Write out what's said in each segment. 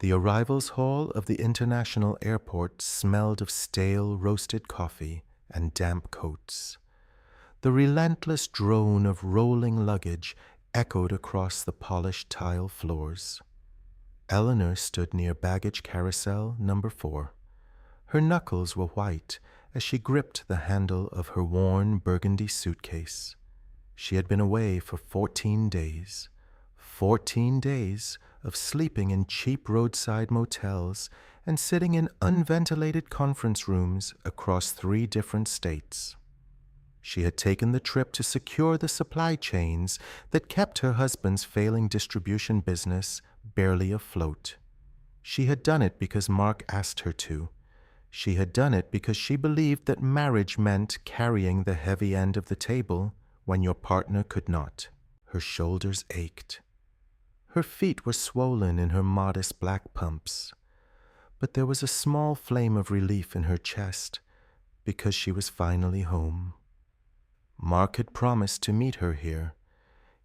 The arrivals hall of the international airport smelled of stale roasted coffee and damp coats. The relentless drone of rolling luggage echoed across the polished tile floors. Eleanor stood near baggage carousel number 4. Her knuckles were white as she gripped the handle of her worn burgundy suitcase. She had been away for 14 days. 14 days of sleeping in cheap roadside motels and sitting in unventilated conference rooms across 3 different states. She had taken the trip to secure the supply chains that kept her husband's failing distribution business barely afloat. She had done it because Mark asked her to. She had done it because she believed that marriage meant carrying the heavy end of the table when your partner could not. Her shoulders ached. Her feet were swollen in her modest black pumps. But there was a small flame of relief in her chest because she was finally home. Mark had promised to meet her here.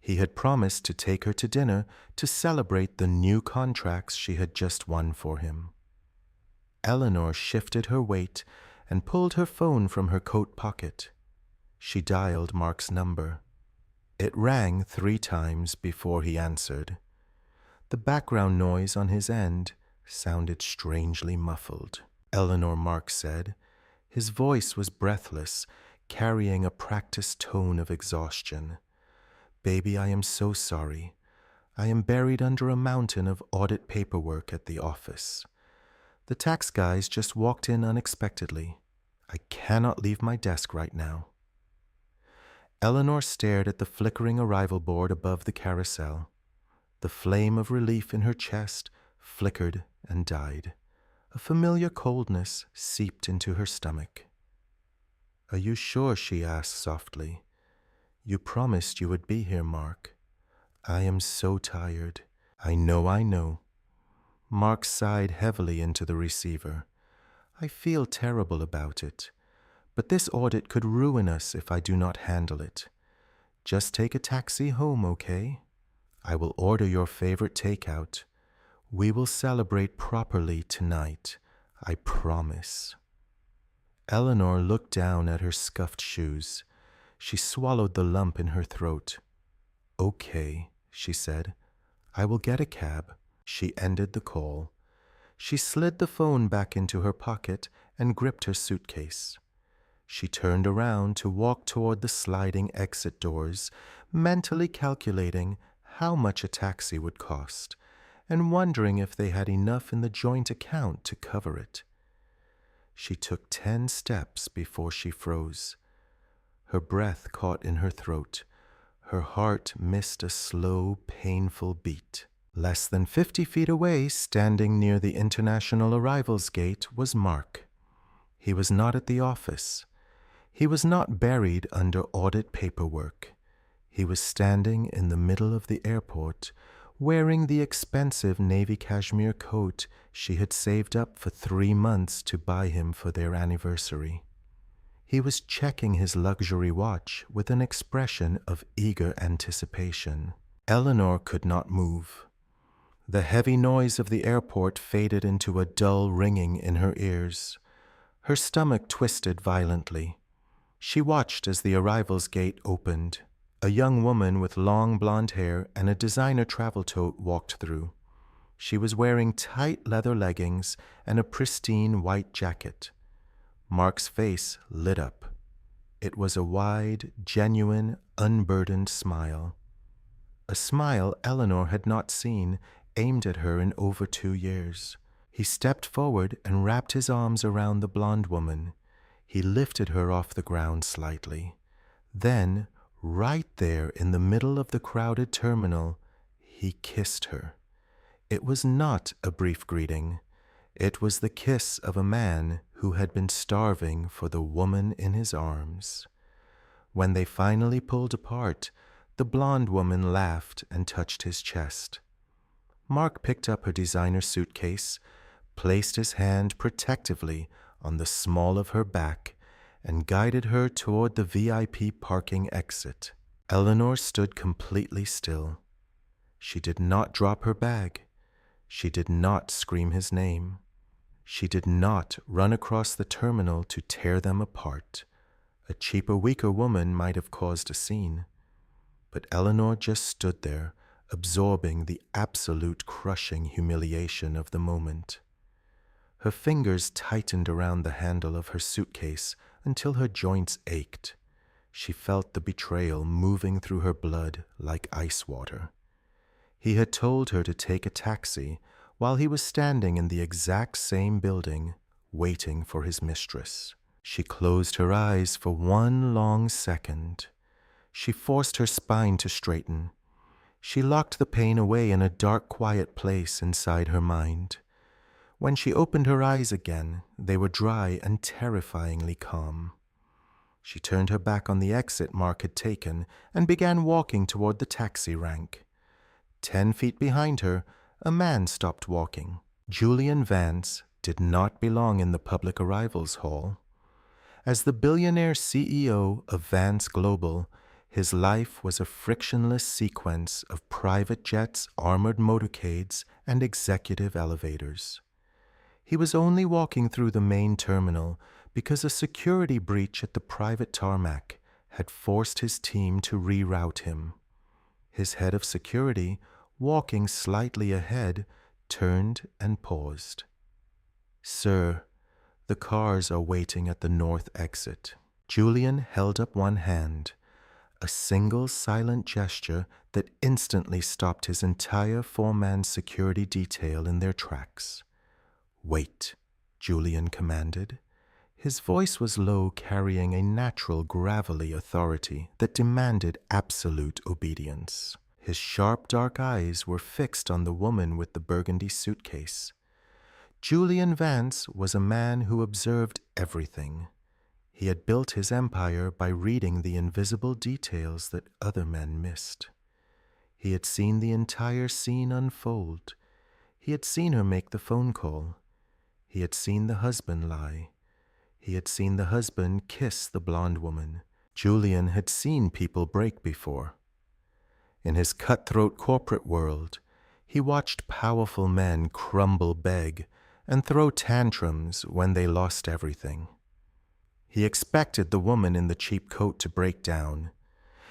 He had promised to take her to dinner to celebrate the new contracts she had just won for him. Eleanor shifted her weight and pulled her phone from her coat pocket. She dialed Mark's number. It rang 3 times before he answered. The background noise on his end sounded strangely muffled. "Eleanor," Mark said. His voice was breathless, carrying a practiced tone of exhaustion. "Baby, I am so sorry. I am buried under a mountain of audit paperwork at the office. The tax guys just walked in unexpectedly. I cannot leave my desk right now." Eleanor stared at the flickering arrival board above the carousel. The flame of relief in her chest flickered and died. A familiar coldness seeped into her stomach. "Are you sure?" she asked softly. "You promised you would be here, Mark. I am so tired. I know. Mark sighed heavily into the receiver. "I feel terrible about it, but this audit could ruin us if I do not handle it. Just take a taxi home, okay? I will order your favorite takeout. We will celebrate properly tonight. I promise." Eleanor looked down at her scuffed shoes. She swallowed the lump in her throat. "Okay," she said. "I will get a cab." She ended the call. She slid the phone back into her pocket and gripped her suitcase. She turned around to walk toward the sliding exit doors, mentally calculating how much a taxi would cost, and wondering if they had enough in the joint account to cover it. She took 10 steps before she froze. Her breath caught in her throat. Her heart missed a slow, painful beat. Less than 50 feet away, standing near the international arrivals gate, was Mark. He was not at the office. He was not buried under audit paperwork. He was standing in the middle of the airport, wearing the expensive navy cashmere coat she had saved up for 3 months to buy him for their anniversary. He was checking his luxury watch with an expression of eager anticipation. Eleanor could not move. The heavy noise of the airport faded into a dull ringing in her ears. Her stomach twisted violently. She watched as the arrivals gate opened. A young woman with long blonde hair and a designer travel tote walked through. She was wearing tight leather leggings and a pristine white jacket. Mark's face lit up. It was a wide, genuine, unburdened smile. A smile Eleanor had not seen, aimed at her in over 2 years. He stepped forward and wrapped his arms around the blonde woman. He lifted her off the ground slightly. Then, right there in the middle of the crowded terminal, he kissed her. It was not a brief greeting. It was the kiss of a man who had been starving for the woman in his arms. When they finally pulled apart, the blonde woman laughed and touched his chest. Mark picked up her designer suitcase, placed his hand protectively on the small of her back, and guided her toward the VIP parking exit. Eleanor stood completely still. She did not drop her bag. She did not scream his name. She did not run across the terminal to tear them apart. A cheaper, weaker woman might have caused a scene. But Eleanor just stood there, absorbing the absolute crushing humiliation of the moment. Her fingers tightened around the handle of her suitcase until her joints ached. She felt the betrayal moving through her blood like ice water. He had told her to take a taxi while he was standing in the exact same building, waiting for his mistress. She closed her eyes for one long second. She forced her spine to straighten. She locked the pain away in a dark, quiet place inside her mind. When she opened her eyes again, they were dry and terrifyingly calm. She turned her back on the exit Mark had taken and began walking toward the taxi rank. 10 feet behind her, a man stopped walking. Julian Vance did not belong in the public arrivals hall. As the billionaire CEO of Vance Global, his life was a frictionless sequence of private jets, armored motorcades, and executive elevators. He was only walking through the main terminal because a security breach at the private tarmac had forced his team to reroute him. His head of security, walking slightly ahead, turned and paused. "Sir, the cars are waiting at the north exit." Julian held up one hand, a single silent gesture that instantly stopped his entire 4-man security detail in their tracks. "Wait," Julian commanded. His voice was low, carrying a natural, gravelly authority that demanded absolute obedience. His sharp, dark eyes were fixed on the woman with the burgundy suitcase. Julian Vance was a man who observed everything. He had built his empire by reading the invisible details that other men missed. He had seen the entire scene unfold. He had seen her make the phone call. He had seen the husband lie. He had seen the husband kiss the blonde woman. Julian had seen people break before. In his cutthroat corporate world, he watched powerful men crumble, beg, and throw tantrums when they lost everything. He expected the woman in the cheap coat to break down.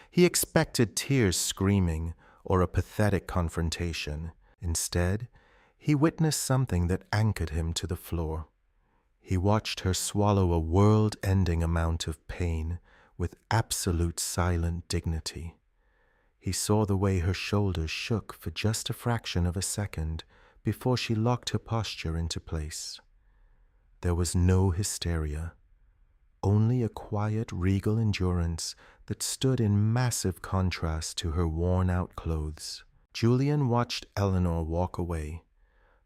He expected tears screaming or a pathetic confrontation. Instead, he witnessed something that anchored him to the floor. He watched her swallow a world-ending amount of pain with absolute silent dignity. He saw the way her shoulders shook for just a fraction of a second before she locked her posture into place. There was no hysteria, only a quiet, regal endurance that stood in massive contrast to her worn-out clothes. Julian watched Eleanor walk away,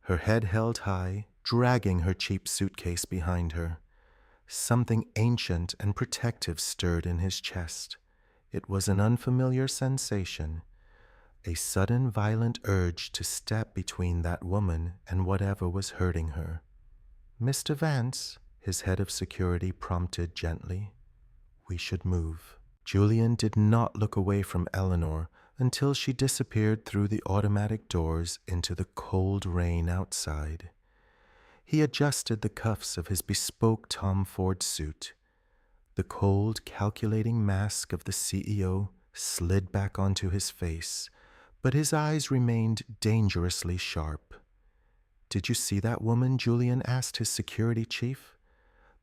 her head held high, dragging her cheap suitcase behind her. Something ancient and protective stirred in his chest. It was an unfamiliar sensation, a sudden violent urge to step between that woman and whatever was hurting her. "Mr. Vance," his head of security prompted gently, "we should move." Julian did not look away from Eleanor until she disappeared through the automatic doors into the cold rain outside. He adjusted the cuffs of his bespoke Tom Ford suit. The cold, calculating mask of the CEO slid back onto his face, but his eyes remained dangerously sharp. "Did you see that woman?" Julian asked his security chief.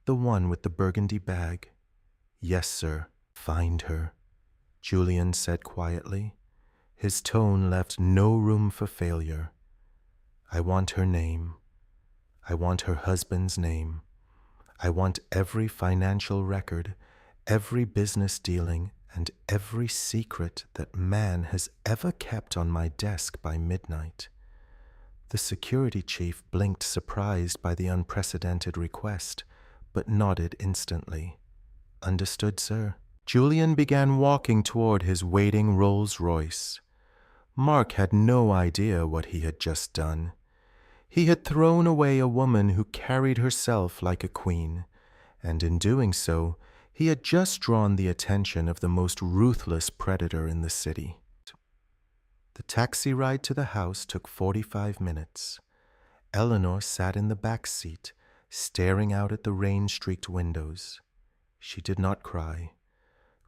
"The one with the burgundy bag." "Yes, sir." "Find her," Julian said quietly. His tone left no room for failure. "I want her name. I want her husband's name. I want every financial record, every business dealing, and every secret that man has ever kept on my desk by midnight." The security chief blinked, surprised by the unprecedented request, but nodded instantly. "Understood, sir." Julian began walking toward his waiting Rolls-Royce. Mark had no idea what he had just done. He had thrown away a woman who carried herself like a queen, and in doing so, he had just drawn the attention of the most ruthless predator in the city. The taxi ride to the house took 45 minutes. Eleanor sat in the back seat, staring out at the rain-streaked windows. She did not cry.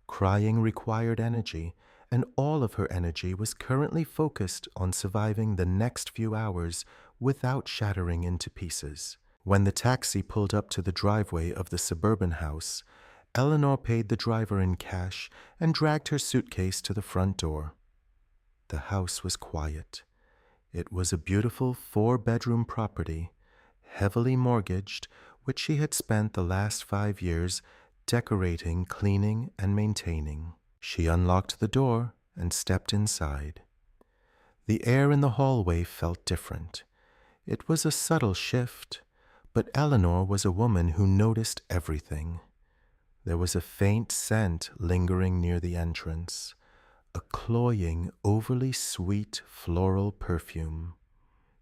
Crying required energy, and all of her energy was currently focused on surviving the next few hours without shattering into pieces. When the taxi pulled up to the driveway of the suburban house, Eleanor paid the driver in cash and dragged her suitcase to the front door. The house was quiet. It was a beautiful 4-bedroom property, heavily mortgaged, which she had spent the last 5 years decorating, cleaning, and maintaining. She unlocked the door and stepped inside. The air in the hallway felt different. It was a subtle shift, but Eleanor was a woman who noticed everything. There was a faint scent lingering near the entrance, a cloying, overly sweet floral perfume.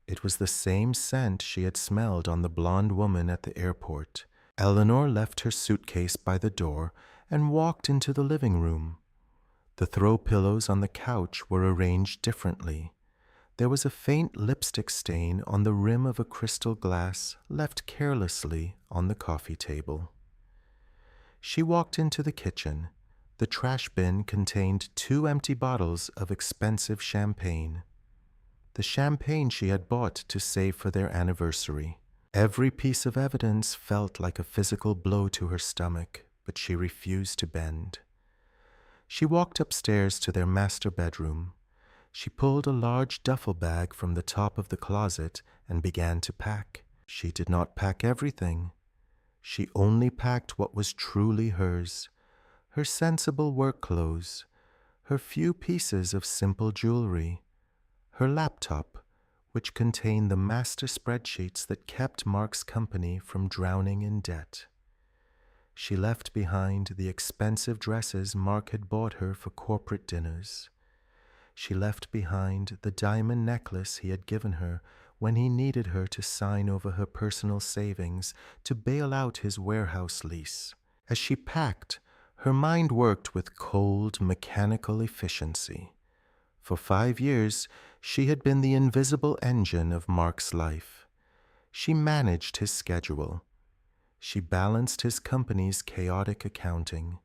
It was the same scent she had smelled on the blonde woman at the airport. Eleanor left her suitcase by the door and walked into the living room. The throw pillows on the couch were arranged differently. There was a faint lipstick stain on the rim of a crystal glass left carelessly on the coffee table. She walked into the kitchen. The trash bin contained 2 empty bottles of expensive champagne. The champagne she had bought to save for their anniversary. Every piece of evidence felt like a physical blow to her stomach, but she refused to bend. She walked upstairs to their master bedroom. She pulled a large duffel bag from the top of the closet and began to pack. She did not pack everything. She only packed what was truly hers, her sensible work clothes, her few pieces of simple jewelry, her laptop, which contained the master spreadsheets that kept Mark's company from drowning in debt. She left behind the expensive dresses Mark had bought her for corporate dinners. She left behind the diamond necklace he had given her when he needed her to sign over her personal savings to bail out his warehouse lease. As she packed, her mind worked with cold, mechanical efficiency. For 5 years, she had been the invisible engine of Mark's life. She managed his schedule. She balanced his company's chaotic accounting.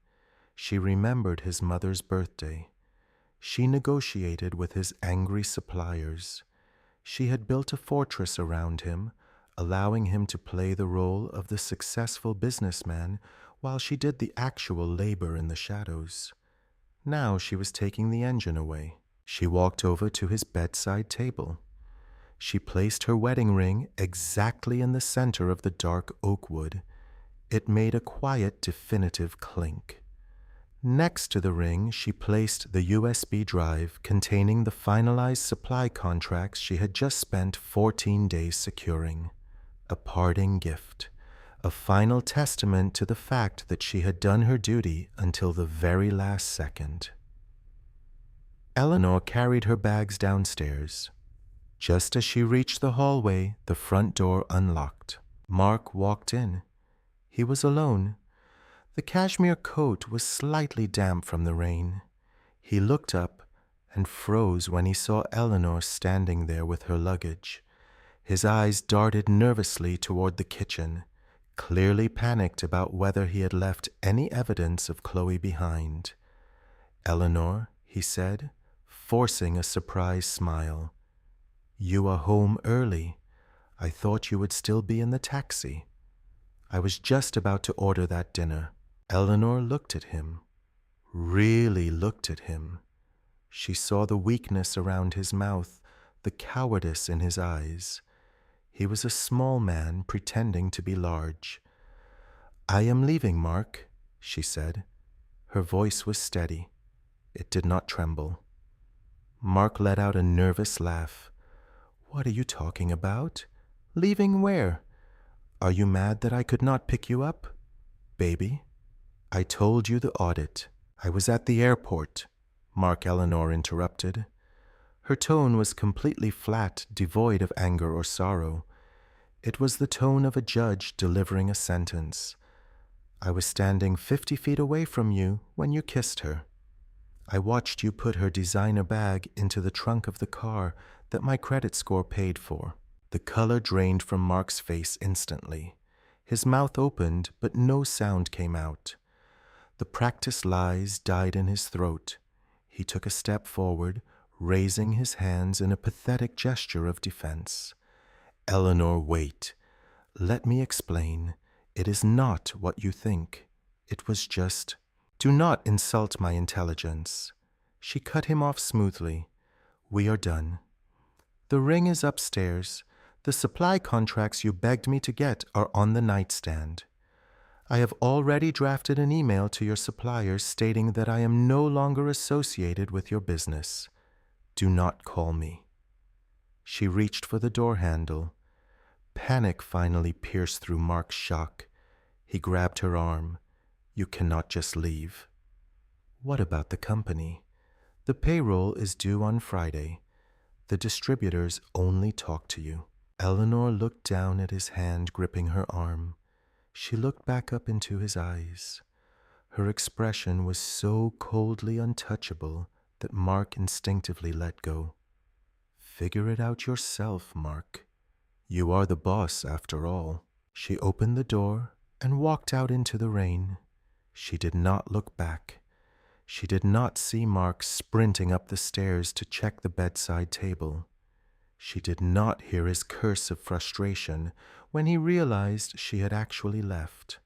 She remembered his mother's birthday. She negotiated with his angry suppliers. She had built a fortress around him, allowing him to play the role of the successful businessman while she did the actual labor in the shadows. Now she was taking the engine away. She walked over to his bedside table. She placed her wedding ring exactly in the center of the dark oak wood. It made a quiet, definitive clink. Next to the ring, she placed the USB drive containing the finalized supply contracts she had just spent 14 days securing. A parting gift, a final testament to the fact that she had done her duty until the very last second. Eleanor carried her bags downstairs. Just as she reached the hallway, the front door unlocked. Mark walked in. He was alone. The cashmere coat was slightly damp from the rain. He looked up and froze when he saw Eleanor standing there with her luggage. His eyes darted nervously toward the kitchen, clearly panicked about whether he had left any evidence of Chloe behind. "Eleanor," he said, forcing a surprised smile. "You are home early. I thought you would still be in the taxi. I was just about to order that dinner." Eleanor looked at him, really looked at him. She saw the weakness around his mouth, the cowardice in his eyes. He was a small man pretending to be large. "I am leaving, Mark," she said. Her voice was steady. It did not tremble. Mark let out a nervous laugh. "What are you talking about? Leaving where? Are you mad that I could not pick you up? Baby, I told you the audit. I was at the airport," Mark Eleanor interrupted. Her tone was completely flat, devoid of anger or sorrow. It was the tone of a judge delivering a sentence. "I was standing 50 feet away from you when you kissed her." I watched you put her designer bag into the trunk of the car that my credit score paid for. The color drained from Mark's face instantly. His mouth opened, but no sound came out. The practiced lies died in his throat. He took a step forward, raising his hands in a pathetic gesture of defense. Eleanor, wait. Let me explain. It is not what you think. It was just... Do not insult my intelligence. She cut him off smoothly. We are done. The ring is upstairs. The supply contracts you begged me to get are on the nightstand. I have already drafted an email to your suppliers stating that I am no longer associated with your business. Do not call me. She reached for the door handle. Panic finally pierced through Mark's shock. He grabbed her arm. You cannot just leave. What about the company? The payroll is due on Friday. The distributors only talk to you. Eleanor looked down at his hand gripping her arm. She looked back up into his eyes. Her expression was so coldly untouchable that Mark instinctively let go. Figure it out yourself, Mark. You are the boss, after all. She opened the door and walked out into the rain. She did not look back. She did not see Mark sprinting up the stairs to check the bedside table. She did not hear his curse of frustration when he realized she had actually left.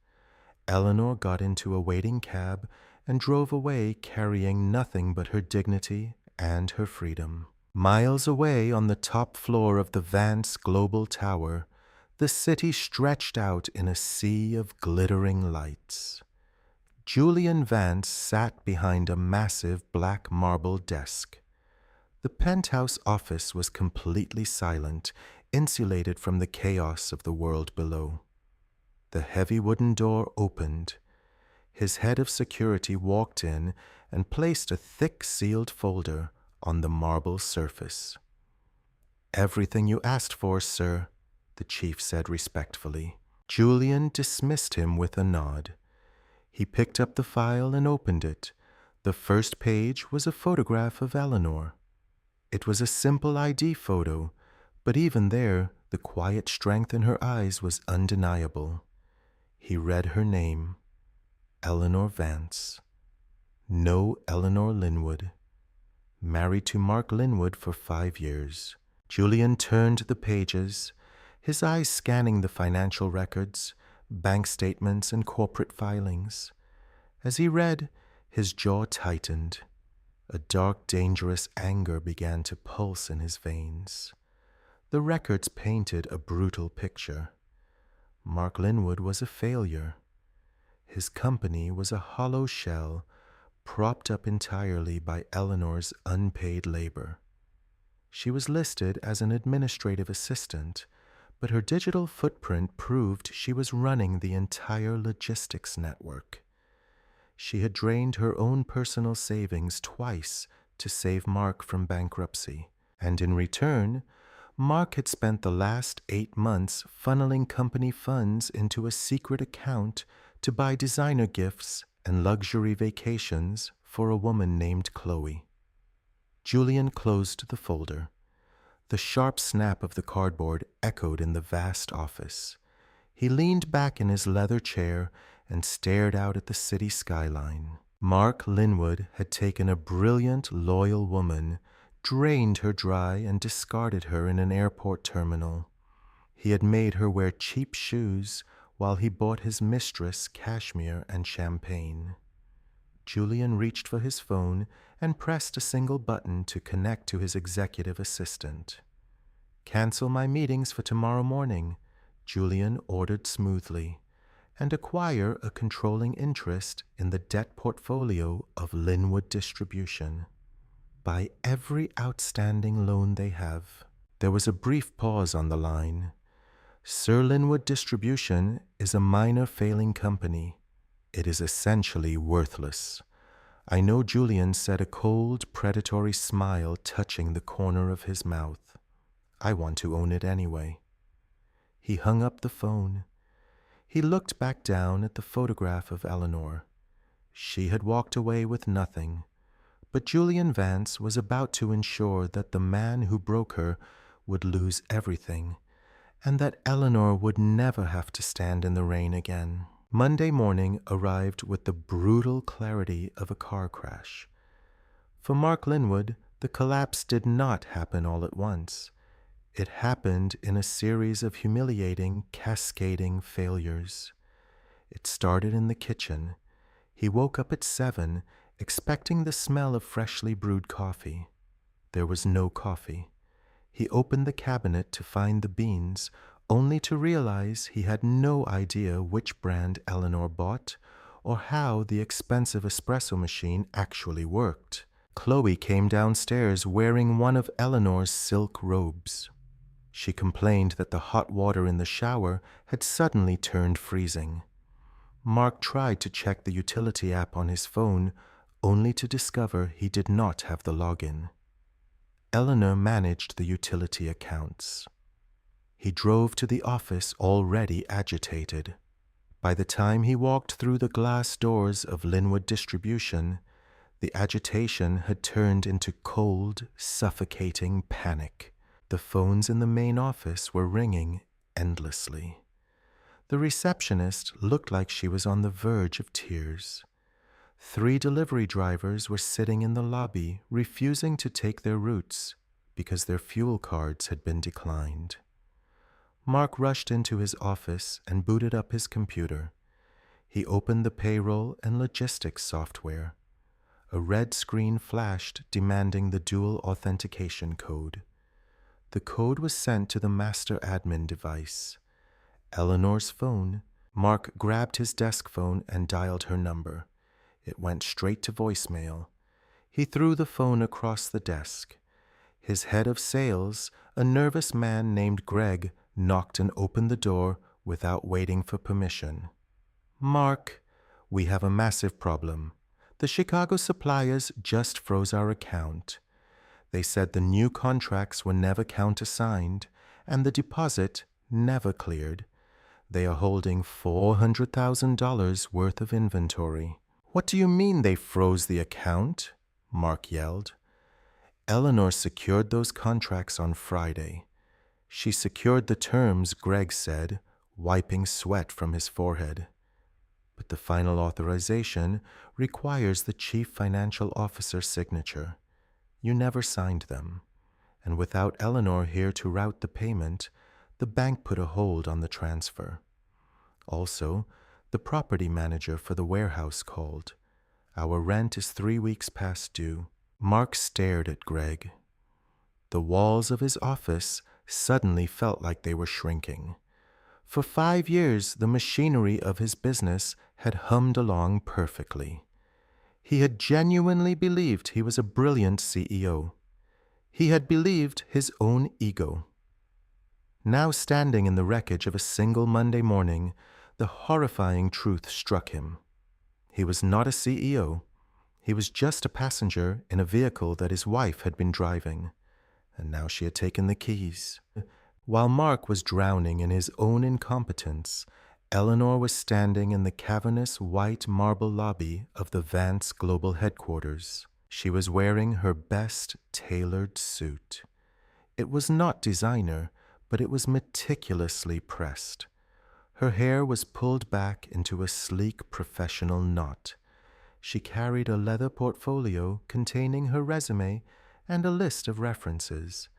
Eleanor got into a waiting cab and drove away carrying nothing but her dignity and her freedom. Miles away on the top floor of the Vance Global Tower, the city stretched out in a sea of glittering lights. Julian Vance sat behind a massive black marble desk. The penthouse office was completely silent, insulated from the chaos of the world below. The heavy wooden door opened. His head of security walked in and placed a thick sealed folder on the marble surface. Everything you asked for, sir, the chief said respectfully. Julian dismissed him with a nod. He picked up the file and opened it. The first page was a photograph of Eleanor. It was a simple ID photo, but even there, the quiet strength in her eyes was undeniable. He read her name, Eleanor Vance. No Eleanor Linwood. Married to Mark Linwood for 5 years. Julian turned the pages, his eyes scanning the financial records, bank statements, and corporate filings. As he read, his jaw tightened. A dark, dangerous anger began to pulse in his veins. The records painted a brutal picture. Mark Linwood was a failure. His company was a hollow shell, propped up entirely by Eleanor's unpaid labor. She was listed as an administrative assistant, but her digital footprint proved she was running the entire logistics network. She had drained her own personal savings twice to save Mark from bankruptcy, and in return, Mark had spent the last 8 months funneling company funds into a secret account to buy designer gifts and luxury vacations for a woman named Chloe. Julian closed the folder. The sharp snap of the cardboard echoed in the vast office. He leaned back in his leather chair and stared out at the city skyline. Mark Linwood had taken a brilliant, loyal woman, drained her dry, and discarded her in an airport terminal. He had made her wear cheap shoes while he bought his mistress cashmere and champagne. Julian reached for his phone and pressed a single button to connect to his executive assistant. "Cancel my meetings for tomorrow morning," Julian ordered smoothly, "and acquire a controlling interest in the debt portfolio of Linwood Distribution. Buy every outstanding loan they have." There was a brief pause on the line. "Sir Linwood Distribution is a minor failing company. It is essentially worthless." I know Julian said, a cold, predatory smile touching the corner of his mouth. "I want to own it anyway." He hung up the phone. He looked back down at the photograph of Eleanor. She had walked away with nothing, But Julian Vance was about to ensure that the man who broke her would lose everything, and that Eleanor would never have to stand in the rain again. Monday morning arrived with the brutal clarity of a car crash. For Mark Linwood, the collapse did not happen all at once. It happened in a series of humiliating, cascading failures. It started in the kitchen. He woke up at 7, expecting the smell of freshly brewed coffee. There was no coffee. He opened the cabinet to find the beans, only to realize he had no idea which brand Eleanor bought or how the expensive espresso machine actually worked. Chloe came downstairs wearing one of Eleanor's silk robes. She complained that the hot water in the shower had suddenly turned freezing. Mark tried to check the utility app on his phone, only to discover he did not have the login. Eleanor managed the utility accounts. He drove to the office already agitated. By the time he walked through the glass doors of Linwood Distribution, the agitation had turned into cold, suffocating panic. The phones in the main office were ringing endlessly. The receptionist looked like she was on the verge of tears. 3 delivery drivers were sitting in the lobby, refusing to take their routes because their fuel cards had been declined. Mark rushed into his office and booted up his computer. He opened the payroll and logistics software. A red screen flashed demanding the dual authentication code. The code was sent to the master admin device. Eleanor's phone. Mark grabbed his desk phone and dialed her number. It went straight to voicemail. He threw the phone across the desk. His head of sales, a nervous man named Greg, knocked and opened the door without waiting for permission. "Mark, we have a massive problem. The Chicago suppliers just froze our account. They said the new contracts were never countersigned and the deposit never cleared. They are holding $400,000 worth of inventory." "What do you mean they froze the account?" Mark yelled. Eleanor secured those contracts on Friday. She secured the terms, Greg said, wiping sweat from his forehead. But the final authorization requires the chief financial officer's signature. You never signed them. And without Eleanor here to route the payment, the bank put a hold on the transfer. Also, the property manager for the warehouse called. Our rent is 3 weeks past due. Mark stared at Greg. The walls of his office suddenly felt like they were shrinking. For 5 years, the machinery of his business had hummed along perfectly. He had genuinely believed he was a brilliant CEO. He had believed his own ego. Now standing in the wreckage of a single Monday morning, the horrifying truth struck him. He was not a CEO. He was just a passenger in a vehicle that his wife had been driving, and now she had taken the keys. While Mark was drowning in his own incompetence, Eleanor was standing in the cavernous white marble lobby of the Vance Global Headquarters. She was wearing her best tailored suit. It was not designer, but it was meticulously pressed. Her hair was pulled back into a sleek professional knot. She carried a leather portfolio containing her resume and a list of references.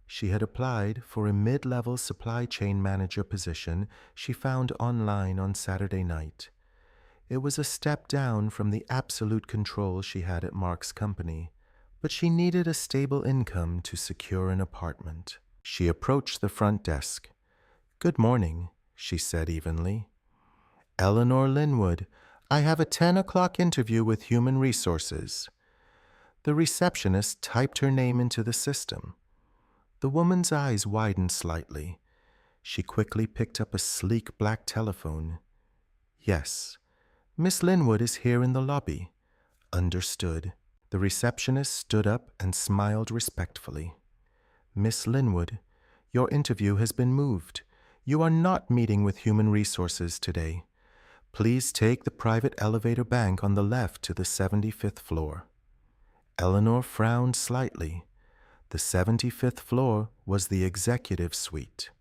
She had applied for a mid-level supply chain manager position she found online on Saturday night. It was a step down from the absolute control she had at Mark's company, but she needed a stable income to secure an apartment. She approached the front desk. "Good morning," she said evenly. "Eleanor Linwood, I have a 10 o'clock interview with Human Resources." The receptionist typed her name into the system. The woman's eyes widened slightly. She quickly picked up a sleek black telephone. "Yes, Miss Linwood is here in the lobby." "Understood." The receptionist stood up and smiled respectfully. "Miss Linwood, your interview has been moved. You are not meeting with Human Resources today. Please take the private elevator bank on the left to the 75th floor." Eleanor frowned slightly. The 75th floor was the executive suite.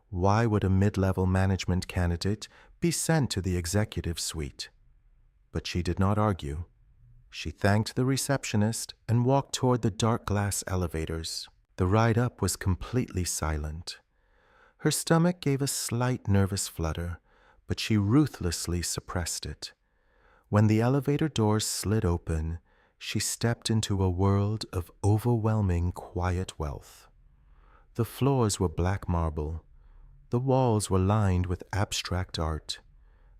Why would a mid-level management candidate be sent to the executive suite? But she did not argue. She thanked the receptionist and walked toward the dark glass elevators. The ride up was completely silent. Her stomach gave a slight nervous flutter, but she ruthlessly suppressed it. When the elevator doors slid open, she stepped into a world of overwhelming quiet wealth. The floors were black marble. The walls were lined with abstract art.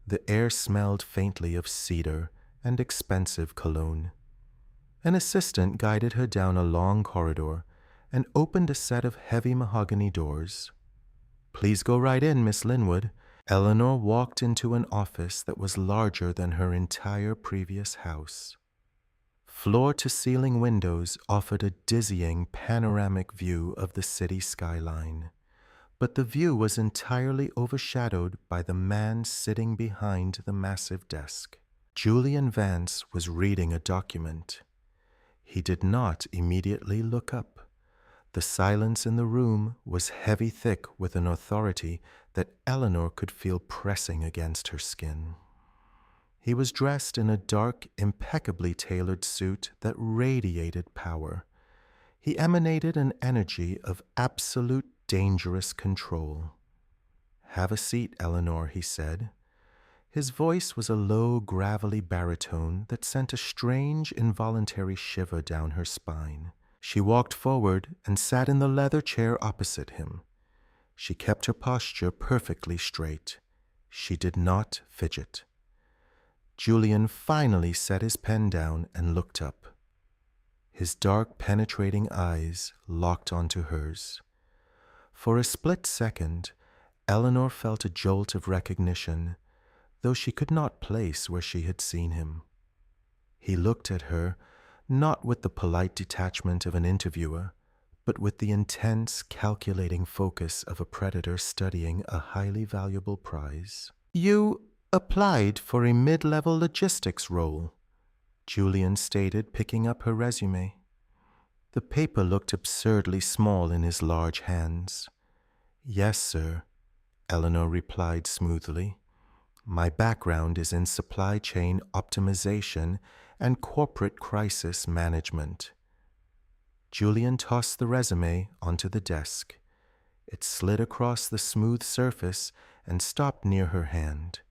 The air smelled faintly of cedar and expensive cologne. An assistant guided her down a long corridor and opened a set of heavy mahogany doors. "Please go right in, Miss Linwood." Eleanor walked into an office that was larger than her entire previous house. Floor-to-ceiling windows offered a dizzying panoramic view of the city skyline, but the view was entirely overshadowed by the man sitting behind the massive desk. Julian Vance was reading a document. He did not immediately look up. The silence in the room was heavy thick with an authority that Eleanor could feel pressing against her skin. He was dressed in a dark, impeccably tailored suit that radiated power. He emanated an energy of absolute dangerous control. "Have a seat, Eleanor," he said. His voice was a low, gravelly baritone that sent a strange, involuntary shiver down her spine. She walked forward and sat in the leather chair opposite him. She kept her posture perfectly straight. She did not fidget. Julian finally set his pen down and looked up. His dark, penetrating eyes locked onto hers. For a split second, Eleanor felt a jolt of recognition, though she could not place where she had seen him. He looked at her, not with the polite detachment of an interviewer, but with the intense, calculating focus of a predator studying a highly valuable prize. "You applied for a mid-level logistics role," Julian stated, picking up her resume. The paper looked absurdly small in his large hands. "Yes, sir," Eleanor replied smoothly. "My background is in supply chain optimization and corporate crisis management." Julian tossed the resume onto the desk. It slid across the smooth surface and stopped near her hand.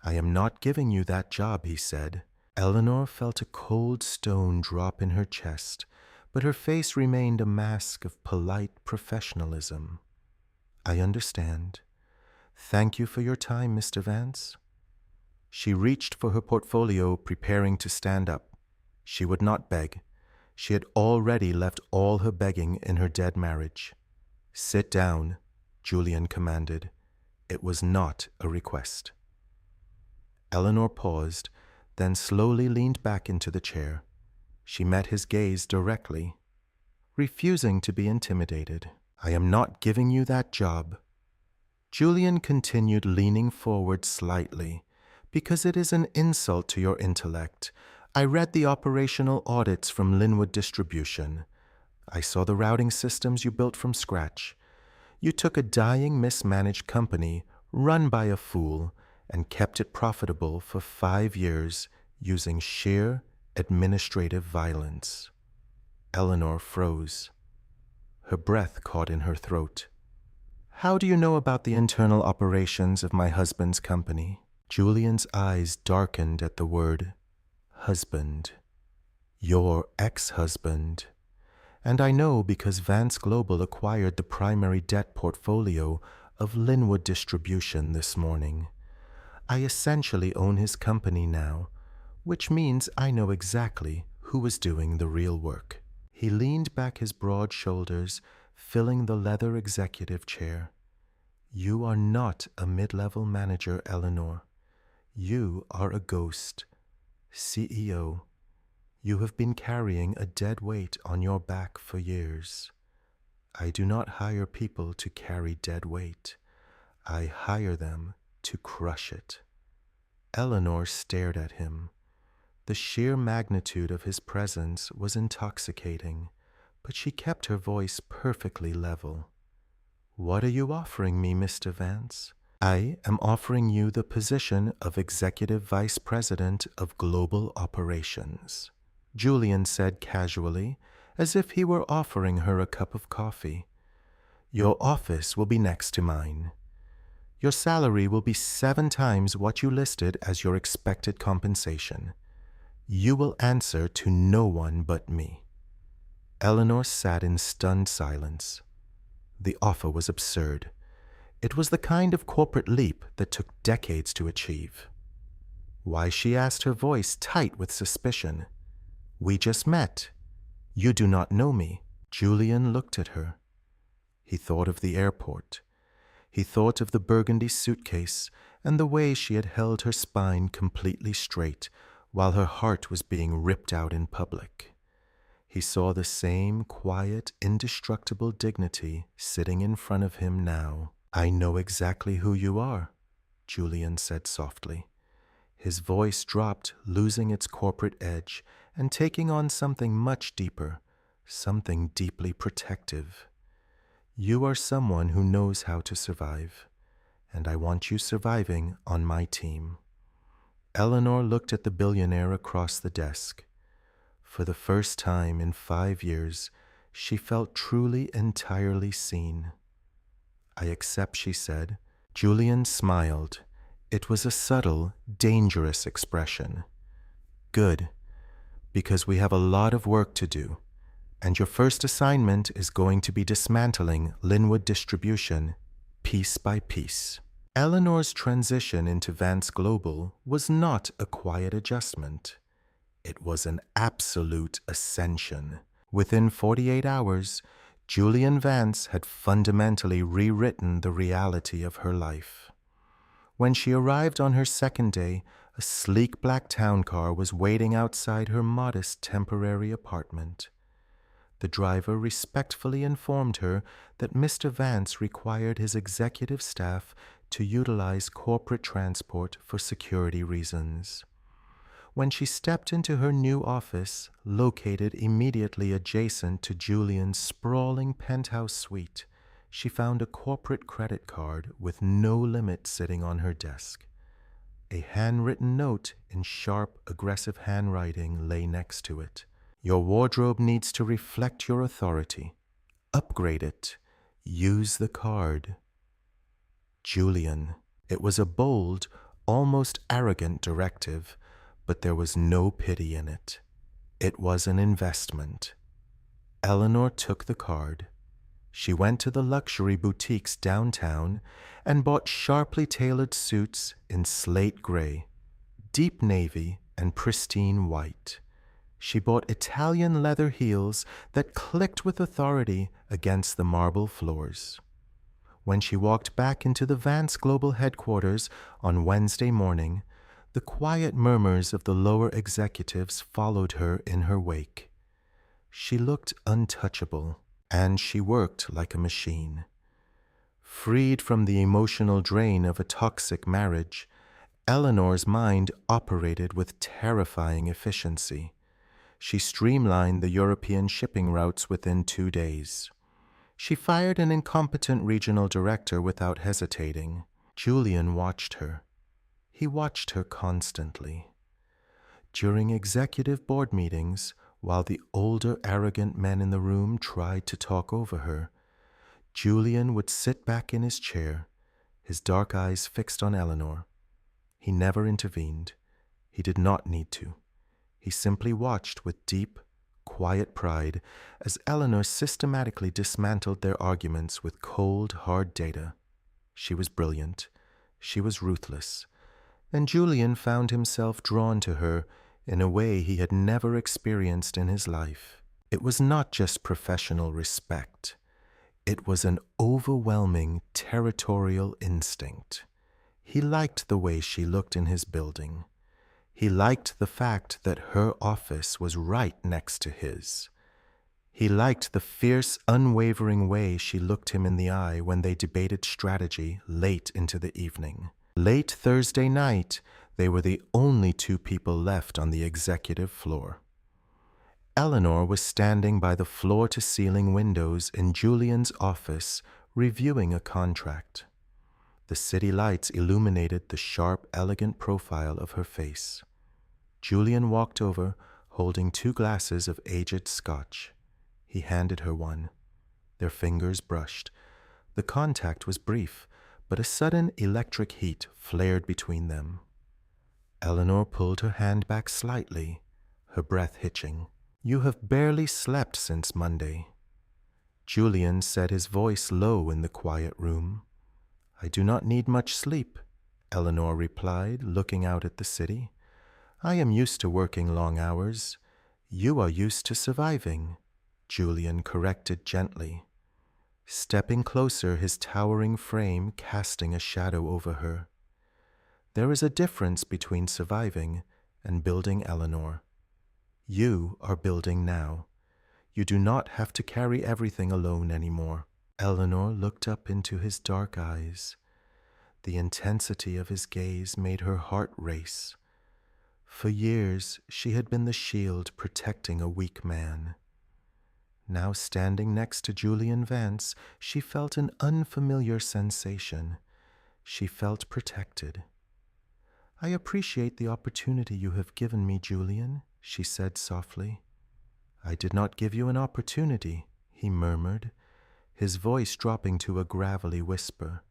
"I am not giving you that job," he said. Eleanor felt a cold stone drop in her chest, but her face remained a mask of polite professionalism. "I understand. Thank you for your time, Mr. Vance." She reached for her portfolio, preparing to stand up. She would not beg. She had already left all her begging in her dead marriage. "Sit down," Julian commanded. It was not a request. Eleanor paused, then slowly leaned back into the chair. She met his gaze directly, refusing to be intimidated. "I am not giving you that job." Julian continued, leaning forward slightly. "Because it is an insult to your intellect. I read the operational audits from Linwood Distribution. I saw the routing systems you built from scratch. You took a dying, mismanaged company run by a fool and kept it profitable for 5 years using sheer administrative violence." Eleanor froze. Her breath caught in her throat. "How do you know about the internal operations of my husband's company?" Julian's eyes darkened at the word husband. "Your ex-husband. And I know because Vance Global acquired the primary debt portfolio of Linwood Distribution this morning. I essentially own his company now, which means I know exactly who is doing the real work." He leaned back his broad shoulders, filling the leather executive chair. "You are not a mid-level manager, Eleanor. You are a ghost. CEO. You have been carrying a dead weight on your back for years. I do not hire people to carry dead weight. I hire them to crush it." Eleanor stared at him. The sheer magnitude of his presence was intoxicating, but she kept her voice perfectly level. "What are you offering me, Mr. Vance?" "I am offering you the position of Executive Vice President of Global Operations," Julian said casually, as if he were offering her a cup of coffee. "Your office will be next to mine. Your salary will be 7 times what you listed as your expected compensation. You will answer to no one but me." Eleanor sat in stunned silence. The offer was absurd. It was the kind of corporate leap that took decades to achieve. "Why?" she asked, her voice tight with suspicion. "We just met. You do not know me." Julian looked at her. He thought of the airport. He thought of the burgundy suitcase and the way she had held her spine completely straight while her heart was being ripped out in public. He saw the same quiet, indestructible dignity sitting in front of him now. "I know exactly who you are," Julian said softly. His voice dropped, losing its corporate edge and taking on something much deeper, something deeply protective. "You are someone who knows how to survive, and I want you surviving on my team." Eleanor looked at the billionaire across the desk. For the first time in 5 years, she felt truly, entirely seen. "I accept," she said. Julian smiled. It was a subtle, dangerous expression. "Good, because we have a lot of work to do, and your first assignment is going to be dismantling Linwood Distribution, piece by piece." Eleanor's transition into Vance Global was not a quiet adjustment. It was an absolute ascension. Within 48 hours, Julian Vance had fundamentally rewritten the reality of her life. When she arrived on her second day, a sleek black town car was waiting outside her modest temporary apartment. The driver respectfully informed her that Mr. Vance required his executive staff to utilize corporate transport for security reasons. When she stepped into her new office, located immediately adjacent to Julian's sprawling penthouse suite, she found a corporate credit card with no limit sitting on her desk. A handwritten note in sharp, aggressive handwriting lay next to it. "Your wardrobe needs to reflect your authority. Upgrade it. Use the card." Julian. It was a bold, almost arrogant directive, but there was no pity in it. It was an investment. Eleanor took the card. She went to the luxury boutiques downtown and bought sharply tailored suits in slate gray, deep navy, and pristine white. She bought Italian leather heels that clicked with authority against the marble floors. When she walked back into the Vance Global headquarters on Wednesday morning, the quiet murmurs of the lower executives followed her in her wake. She looked untouchable, and she worked like a machine. Freed from the emotional drain of a toxic marriage, Eleanor's mind operated with terrifying efficiency. She streamlined the European shipping routes within 2 days. She fired an incompetent regional director without hesitating. Julian watched her. He watched her constantly. During executive board meetings, while the older, arrogant men in the room tried to talk over her, Julian would sit back in his chair, his dark eyes fixed on Eleanor. He never intervened. He did not need to. He simply watched with deep, quiet pride as Eleanor systematically dismantled their arguments with cold, hard data. She was brilliant. She was ruthless. And Julian found himself drawn to her in a way he had never experienced in his life. It was not just professional respect. It was an overwhelming territorial instinct. He liked the way she looked in his building. He liked the fact that her office was right next to his. He liked the fierce, unwavering way she looked him in the eye when they debated strategy late into the evening. Late Thursday night, They were the only two people left on the executive floor. Eleanor was standing by the floor-to-ceiling windows in Julian's office, reviewing a contract. The city lights illuminated the sharp, elegant profile of her face. Julian walked over, holding 2 glasses of aged scotch. He handed her one. Their fingers brushed. The contact was brief, but a sudden electric heat flared between them. Eleanor pulled her hand back slightly, her breath hitching. "You have barely slept since Monday." Julian said, his voice low in the quiet room. "I do not need much sleep," Eleanor replied, looking out at the city. "I am used to working long hours. You are used to surviving," Julian corrected gently. Stepping closer, his towering frame casting a shadow over her. "There is a difference between surviving and building, Eleanor. You are building now. You do not have to carry everything alone anymore." Eleanor looked up into his dark eyes. The intensity of his gaze made her heart race. For years, she had been the shield protecting a weak man. Now standing next to Julian Vance, she felt an unfamiliar sensation. She felt protected. "I appreciate the opportunity you have given me, Julian," she said softly. "I did not give you an opportunity," he murmured, his voice dropping to a gravelly whisper.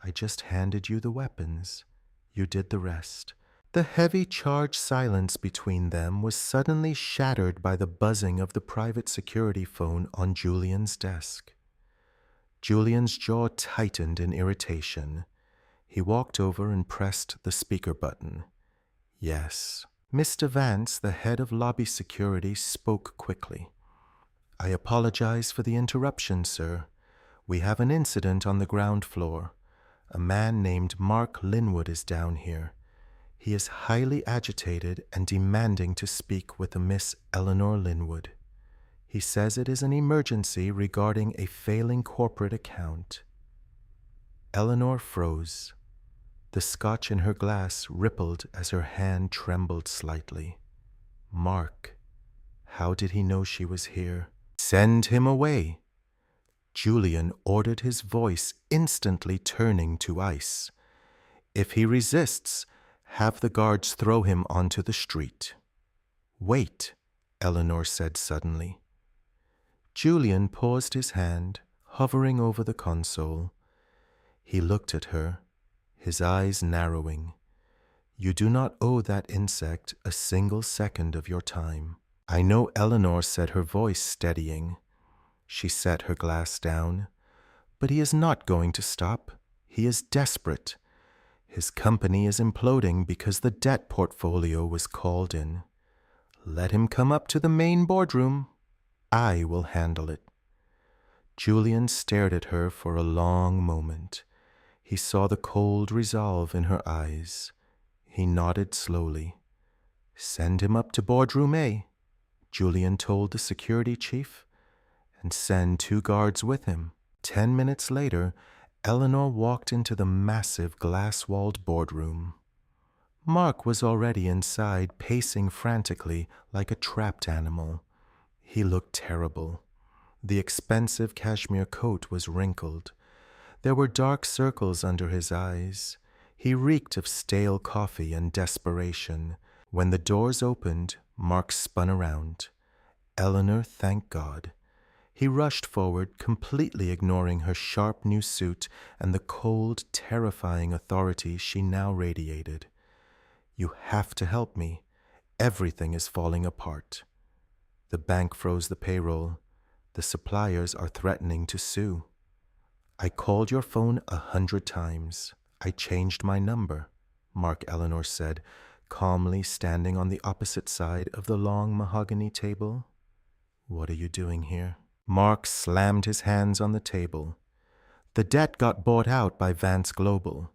"I just handed you the weapons. You did the rest." The heavy, charged silence between them was suddenly shattered by the buzzing of the private security phone on Julian's desk. Julian's jaw tightened in irritation. He walked over and pressed the speaker button. "Yes." Mr. Vance, the head of lobby security, spoke quickly. "I apologize for the interruption, sir. We have an incident on the ground floor. A man named Mark Linwood is down here. He is highly agitated and demanding to speak with a Miss Eleanor Linwood. He says it is an emergency regarding a failing corporate account." Eleanor froze. The scotch in her glass rippled as her hand trembled slightly. Mark. How did he know she was here? "Send him away." Julian ordered, his voice instantly turning to ice. "If he resists, have the guards throw him onto the street." "Wait," Eleanor said suddenly. Julian paused, his hand hovering over the console. He looked at her, his eyes narrowing. "You do not owe that insect a single second of your time." "I know," Eleanor said, her voice steadying. She set her glass down. "But he is not going to stop. He is desperate. His company is imploding because the debt portfolio was called in. Let him come up to the main boardroom. I will handle it." Julian stared at her for a long moment. He saw the cold resolve in her eyes. He nodded slowly. "Send him up to Boardroom A," Julian told the security chief, "and send 2 guards with him." 10 minutes later, Eleanor walked into the massive glass-walled boardroom. Mark was already inside, pacing frantically like a trapped animal. He looked terrible. The expensive cashmere coat was wrinkled. There were dark circles under his eyes. He reeked of stale coffee and desperation. When the doors opened, Mark spun around. "Eleanor, thank God." He rushed forward, completely ignoring her sharp new suit and the cold, terrifying authority she now radiated. "You have to help me. Everything is falling apart. The bank froze the payroll. The suppliers are threatening to sue. I called your phone 100 times. I changed my number," Mark Eleanor said, calmly standing on the opposite side of the long mahogany table. "What are you doing here?" Mark slammed his hands on the table. "The debt got bought out by Vance Global.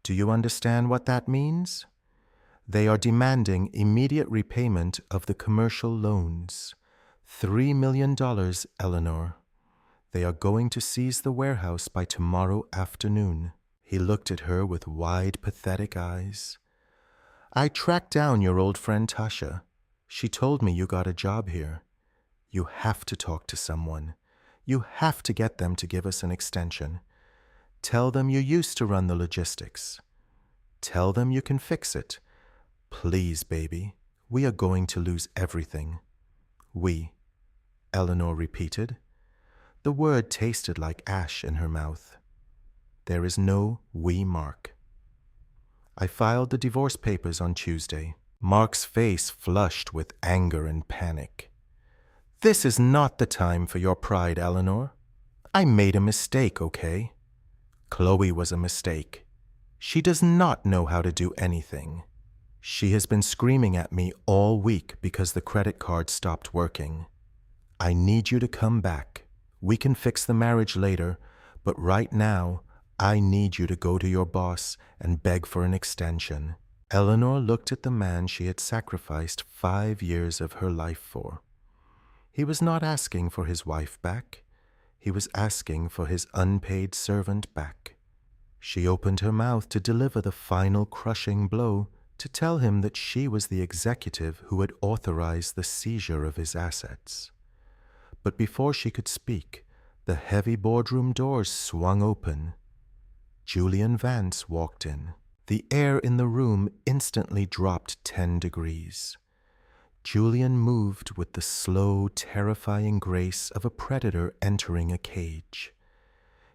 Do you understand what that means? They are demanding immediate repayment of the commercial loans. $3 million, Eleanor. They are going to seize the warehouse by tomorrow afternoon." He looked at her with wide, pathetic eyes. I tracked down your old friend Tasha. She told me you got a job here. You have to talk to someone. You have to get them to give us an extension. Tell them you used to run the logistics. Tell them you can fix it. Please, baby, we are going to lose everything. We, Eleanor repeated. The word tasted like ash in her mouth. There is no we, Mark. I filed the divorce papers on Tuesday. Mark's face flushed with anger and panic. This is not the time for your pride, Eleanor. I made a mistake, okay? Chloe was a mistake. She does not know how to do anything. She has been screaming at me all week because the credit card stopped working. I need you to come back. We can fix the marriage later, but right now, I need you to go to your boss and beg for an extension. Eleanor looked at the man she had sacrificed 5 years of her life for. He was not asking for his wife back. He was asking for his unpaid servant back. She opened her mouth to deliver the final crushing blow, to tell him that she was the executive who had authorized the seizure of his assets. But before she could speak, the heavy boardroom doors swung open. Julian Vance walked in. The air in the room instantly dropped 10 degrees. Julian moved with the slow, terrifying grace of a predator entering a cage.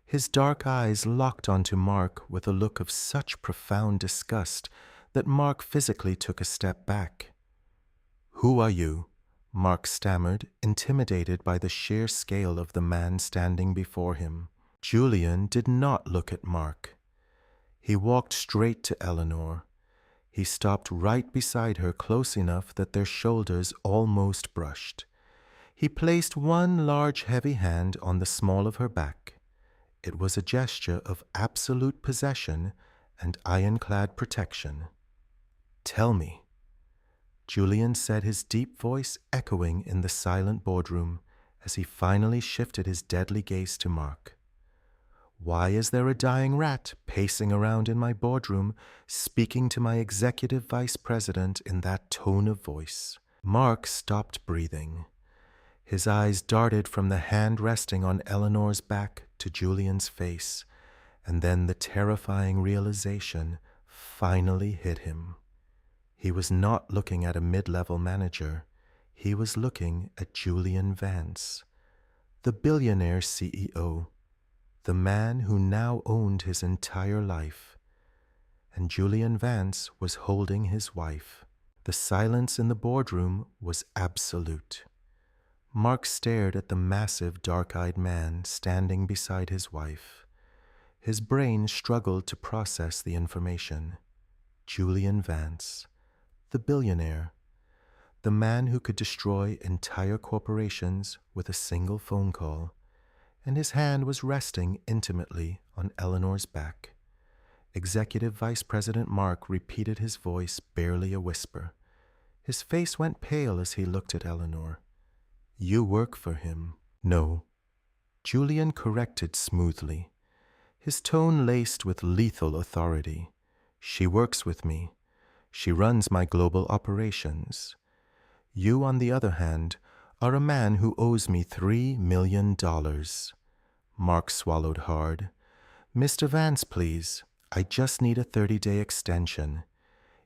His dark eyes locked onto Mark with a look of such profound disgust that Mark physically took a step back. "Who are you?" Mark stammered, intimidated by the sheer scale of the man standing before him. Julian did not look at Mark. He walked straight to Eleanor. He stopped right beside her, close enough that their shoulders almost brushed. He placed one large heavy hand on the small of her back. It was a gesture of absolute possession and ironclad protection. "Tell me." Julian said, his deep voice echoing in the silent boardroom as he finally shifted his deadly gaze to Mark. "Why is there a dying rat pacing around in my boardroom, speaking to my executive vice president in that tone of voice?" Mark stopped breathing. His eyes darted from the hand resting on Eleanor's back to Julian's face, and then the terrifying realization finally hit him. He was not looking at a mid-level manager. He was looking at Julian Vance, the billionaire CEO, the man who now owned his entire life. And Julian Vance was holding his wife. The silence in the boardroom was absolute. Mark stared at the massive, dark-eyed man standing beside his wife. His brain struggled to process the information. Julian Vance, the billionaire, the man who could destroy entire corporations with a single phone call, and his hand was resting intimately on Eleanor's back. Executive Vice President Mark repeated his voice barely a whisper. His face went pale as he looked at Eleanor. "You work for him." "No," Julian corrected smoothly, his tone laced with lethal authority. "She works with me. She runs my global operations. You, on the other hand, are a man who owes me $3 million. Mark swallowed hard. "Mr. Vance, please. I just need a 30-day extension.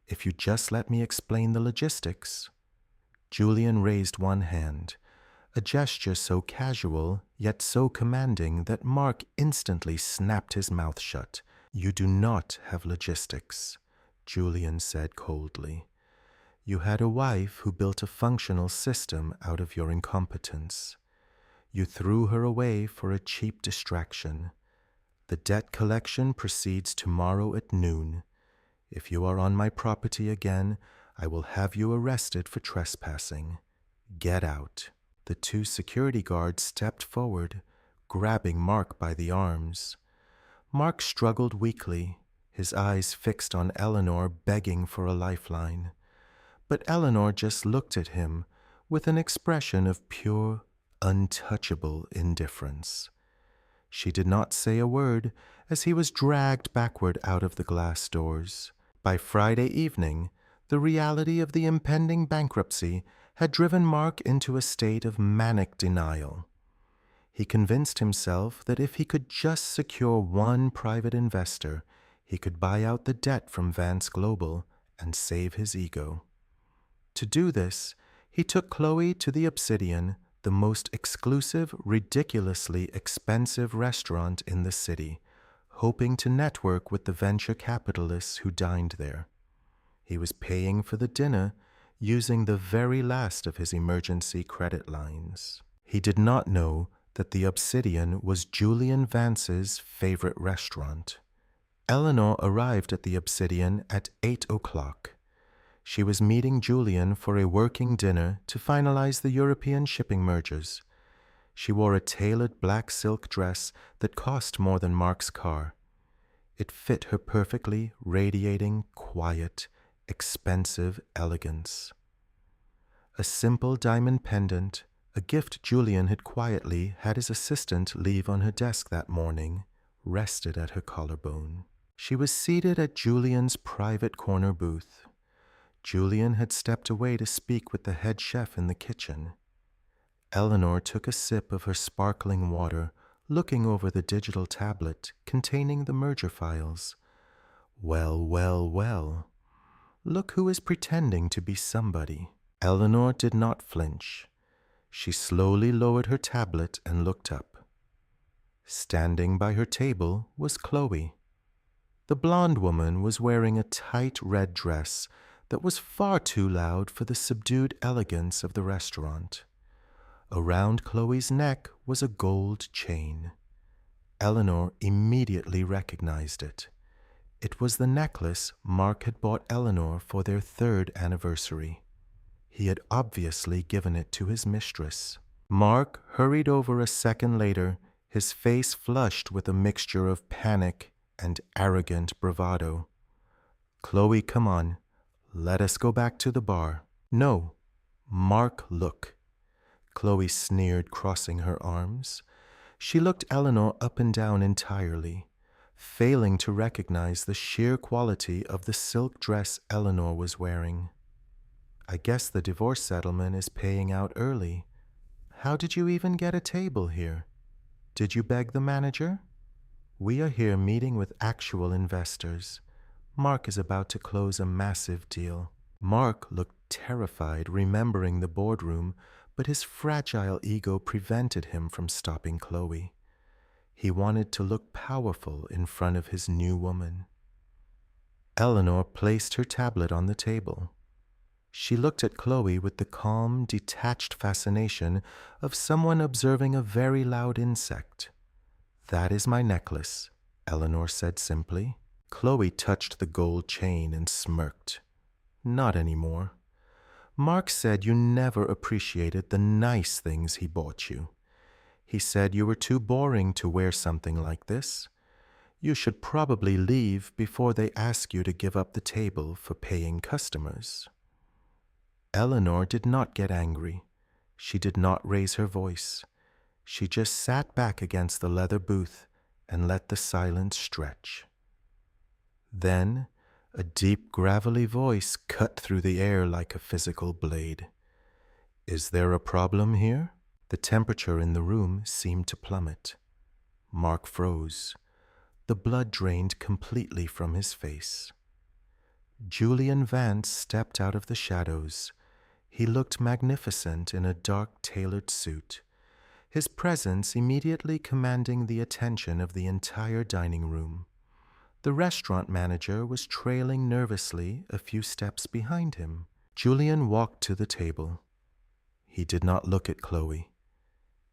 If you just let me explain the logistics." Julian raised one hand, a gesture so casual yet so commanding that Mark instantly snapped his mouth shut. "You do not have logistics," Julian said coldly. "You had a wife who built a functional system out of your incompetence. You threw her away for a cheap distraction. The debt collection proceeds tomorrow at noon. If you are on my property again, I will have you arrested for trespassing. Get out." The 2 security guards stepped forward, grabbing Mark by the arms. Mark struggled weakly, his eyes fixed on Eleanor, begging for a lifeline. But Eleanor just looked at him with an expression of pure, untouchable indifference. She did not say a word as he was dragged backward out of the glass doors. By Friday evening, The reality of the impending bankruptcy had driven Mark into a state of manic denial. He convinced himself that if he could just secure one private investor, he could buy out the debt from Vance Global and save his ego. To do this, he took Chloe to the Obsidian, the most exclusive, ridiculously expensive restaurant in the city, hoping to network with the venture capitalists who dined there. He was paying for the dinner using the very last of his emergency credit lines. He did not know that the Obsidian was Julian Vance's favorite restaurant. Eleanor arrived at the Obsidian at 8 o'clock. She was meeting Julian for a working dinner to finalize the European shipping mergers. She wore a tailored black silk dress that cost more than Mark's car. It fit her perfectly, radiating, quiet, expensive elegance. A simple diamond pendant, a gift Julian had quietly had his assistant leave on her desk that morning, rested at her collarbone. She was seated at Julian's private corner booth. Julian had stepped away to speak with the head chef in the kitchen. Eleanor took a sip of her sparkling water, looking over the digital tablet containing the merger files. Well, well, well. Look who is pretending to be somebody. Eleanor did not flinch. She slowly lowered her tablet and looked up. Standing by her table was Chloe. The blonde woman was wearing a tight red dress that was far too loud for the subdued elegance of the restaurant. Around Chloe's neck was a gold chain. Eleanor immediately recognized it. It was the necklace Mark had bought Eleanor for their 3rd anniversary. He had obviously given it to his mistress. Mark hurried over a second later, his face flushed with a mixture of panic and arrogant bravado. "Chloe, come on. Let us go back to the bar." "No. Mark, look." Chloe sneered, crossing her arms. She looked Eleanor up and down entirely, failing to recognize the sheer quality of the silk dress Eleanor was wearing. "I guess the divorce settlement is paying out early. How did you even get a table here? Did you beg the manager? We are here meeting with actual investors. Mark is about to close a massive deal." Mark looked terrified, remembering the boardroom, but his fragile ego prevented him from stopping Chloe. He wanted to look powerful in front of his new woman. Eleanor placed her tablet on the table. She looked at Chloe with the calm, detached fascination of someone observing a very loud insect. "That is my necklace," Eleanor said simply. Chloe touched the gold chain and smirked. "Not anymore. Mark said you never appreciated the nice things he bought you. He said you were too boring to wear something like this. You should probably leave before they ask you to give up the table for paying customers." Eleanor did not get angry. She did not raise her voice. She just sat back against the leather booth and let the silence stretch. Then a deep, gravelly voice cut through the air like a physical blade. "Is there a problem here?" The temperature in the room seemed to plummet. Mark froze. The blood drained completely from his face. Julian Vance stepped out of the shadows. He looked magnificent in a dark tailored suit, his presence immediately commanding the attention of the entire dining room. The restaurant manager was trailing nervously a few steps behind him. Julian walked to the table. He did not look at Chloe.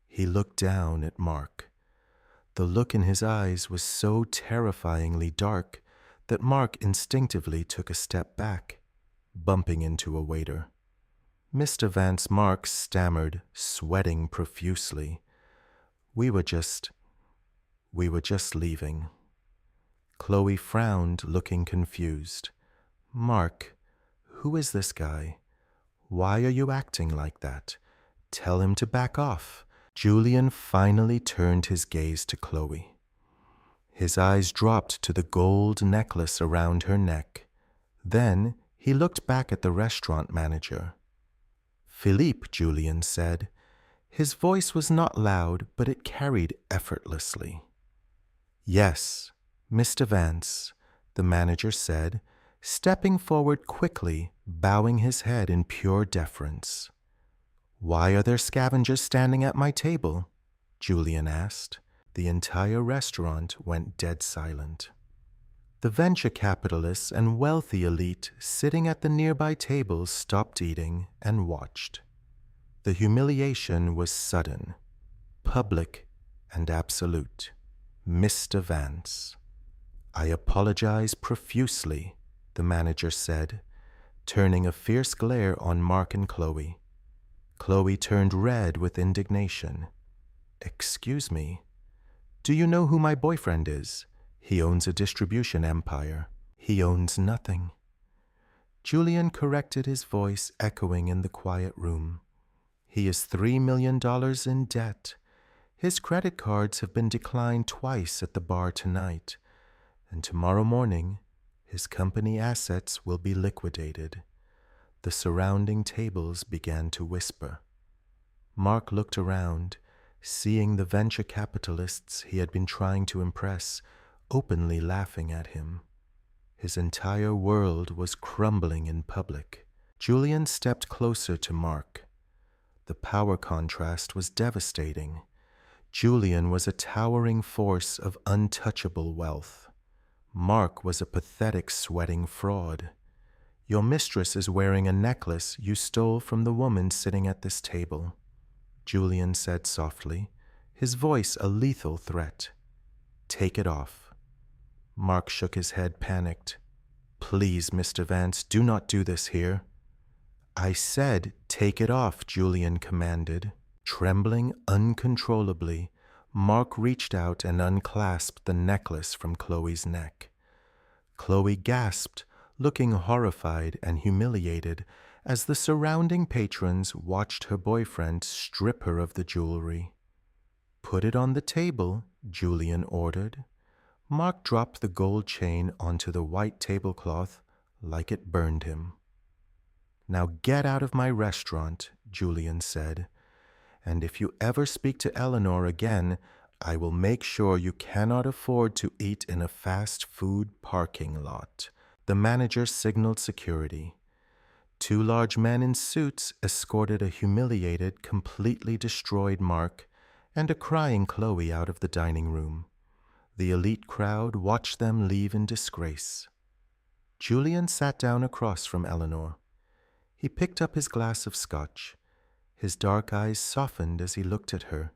He looked down at Mark. The look in his eyes was so terrifyingly dark that Mark instinctively took a step back, bumping into a waiter. Mr. Vance Mark stammered, sweating profusely. We were just leaving." Chloe frowned, looking confused. "Mark, who is this guy? Why are you acting like that? Tell him to back off." Julian finally turned his gaze to Chloe. His eyes dropped to the gold necklace around her neck. Then He looked back at the restaurant manager. Philippe, Julian said. His voice was not loud, but it carried effortlessly. Yes, Mr. Vance, the manager said, stepping forward quickly, bowing his head in pure deference. Why are there scavengers standing at my table? Julian asked. The entire restaurant went dead silent. The venture capitalists and wealthy elite sitting at the nearby tables stopped eating and watched. The humiliation was sudden, public, and absolute. Mr. Vance. I apologize profusely, the manager said, turning a fierce glare on Mark and Chloe. Chloe turned red with indignation. Excuse me. Do you know who my boyfriend is? He owns a distribution empire. He owns nothing. Julian corrected his voice, echoing in the quiet room. He is $3 million in debt. His credit cards have been declined twice at the bar tonight, and tomorrow morning his company assets will be liquidated. The surrounding tables began to whisper. Mark looked around, seeing the venture capitalists he had been trying to impress openly laughing at him. His entire world was crumbling in public. Julian stepped closer to Mark. The power contrast was devastating. Julian was a towering force of untouchable wealth. Mark was a pathetic, sweating fraud. Your mistress is wearing a necklace you stole from the woman sitting at this table, Julian said softly, his voice a lethal threat. Take it off. Mark shook his head, panicked. Please, Mr. Vance, do not do this here. I said, take it off, Julian commanded. Trembling uncontrollably, Mark reached out and unclasped the necklace from Chloe's neck. Chloe gasped, looking horrified and humiliated as the surrounding patrons watched her boyfriend strip her of the jewelry. Put it on the table, Julian ordered. Mark dropped the gold chain onto the white tablecloth like it burned him. Now get out of my restaurant, Julian said, and if you ever speak to Eleanor again, I will make sure you cannot afford to eat in a fast food parking lot. The manager signaled security. 2 large men in suits escorted a humiliated, completely destroyed Mark and a crying Chloe out of the dining room. The elite crowd watched them leave in disgrace. Julian sat down across from Eleanor. He picked up his glass of scotch. His dark eyes softened as he looked at her.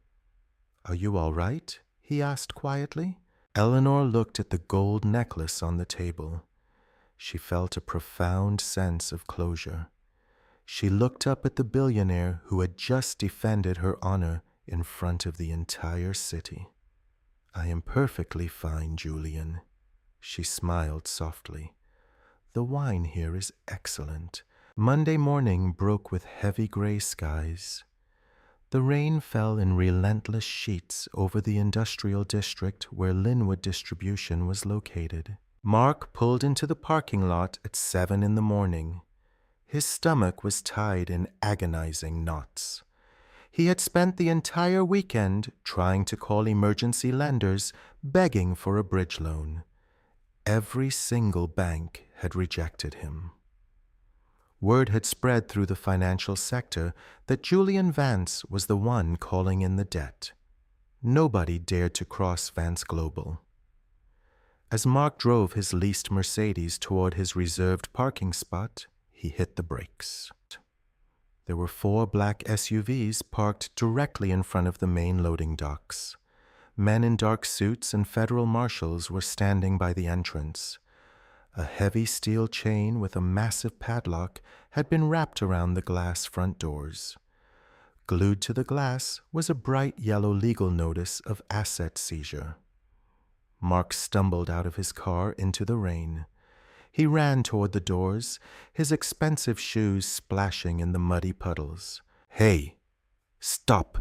Are you all right? He asked quietly. Eleanor looked at the gold necklace on the table. She felt a profound sense of closure. She looked up at the billionaire who had just defended her honor in front of the entire city. I am perfectly fine, Julian. She smiled softly. The wine here is excellent. Monday morning broke with heavy gray skies. The rain fell in relentless sheets over the industrial district where Linwood Distribution was located. Mark pulled into the parking lot at 7 in the morning. His stomach was tied in agonizing knots. He had spent the entire weekend trying to call emergency lenders, begging for a bridge loan. Every single bank had rejected him. Word had spread through the financial sector that Julian Vance was the one calling in the debt. Nobody dared to cross Vance Global. As Mark drove his leased Mercedes toward his reserved parking spot, he hit the brakes. There were 4 black SUVs parked directly in front of the main loading docks. Men in dark suits and federal marshals were standing by the entrance. A heavy steel chain with a massive padlock had been wrapped around the glass front doors. Glued to the glass was a bright yellow legal notice of asset seizure. Mark stumbled out of his car into the rain. He ran toward the doors, his expensive shoes splashing in the muddy puddles. Hey, stop!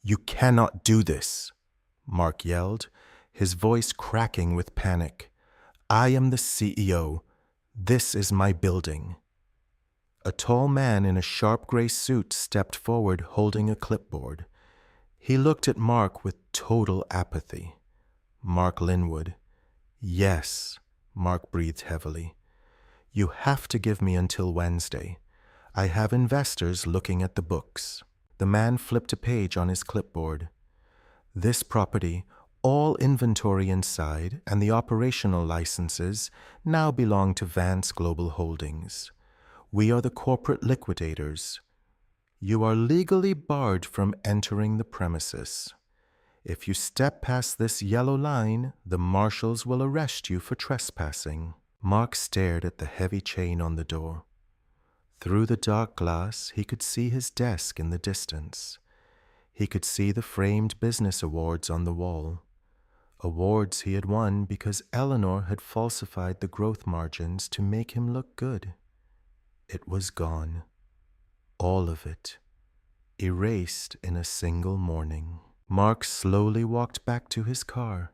You cannot do this, Mark yelled, his voice cracking with panic. I am the CEO. This is my building. A tall man in a sharp gray suit stepped forward holding a clipboard. He looked at Mark with total apathy. Mark Linwood. Yes, Mark breathed heavily. You have to give me until Wednesday. I have investors looking at the books. The man flipped a page on his clipboard. This property, all inventory inside, and the operational licenses now belong to Vance Global Holdings. We are the corporate liquidators. You are legally barred from entering the premises. If you step past this yellow line, the marshals will arrest you for trespassing. Mark stared at the heavy chain on the door. Through the dark glass, he could see his desk in the distance. He could see the framed business awards on the wall. Awards he had won because Eleanor had falsified the growth margins to make him look good. It was gone. All of it. Erased in a single morning. Mark slowly walked back to his car.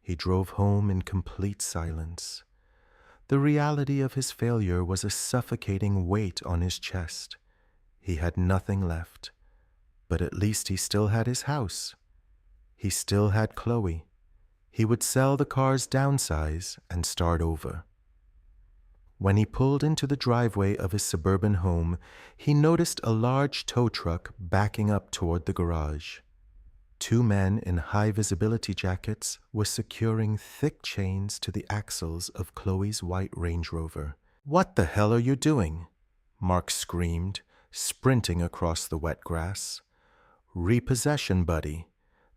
He drove home in complete silence. The reality of his failure was a suffocating weight on his chest. He had nothing left, but at least he still had his house. He still had Chloe. He would sell the car's downsize and start over. When he pulled into the driveway of his suburban home, he noticed a large tow truck backing up toward the garage. Two men in high-visibility jackets were securing thick chains to the axles of Chloe's white Range Rover. "What the hell are you doing?" Mark screamed, sprinting across the wet grass. "Repossession, buddy."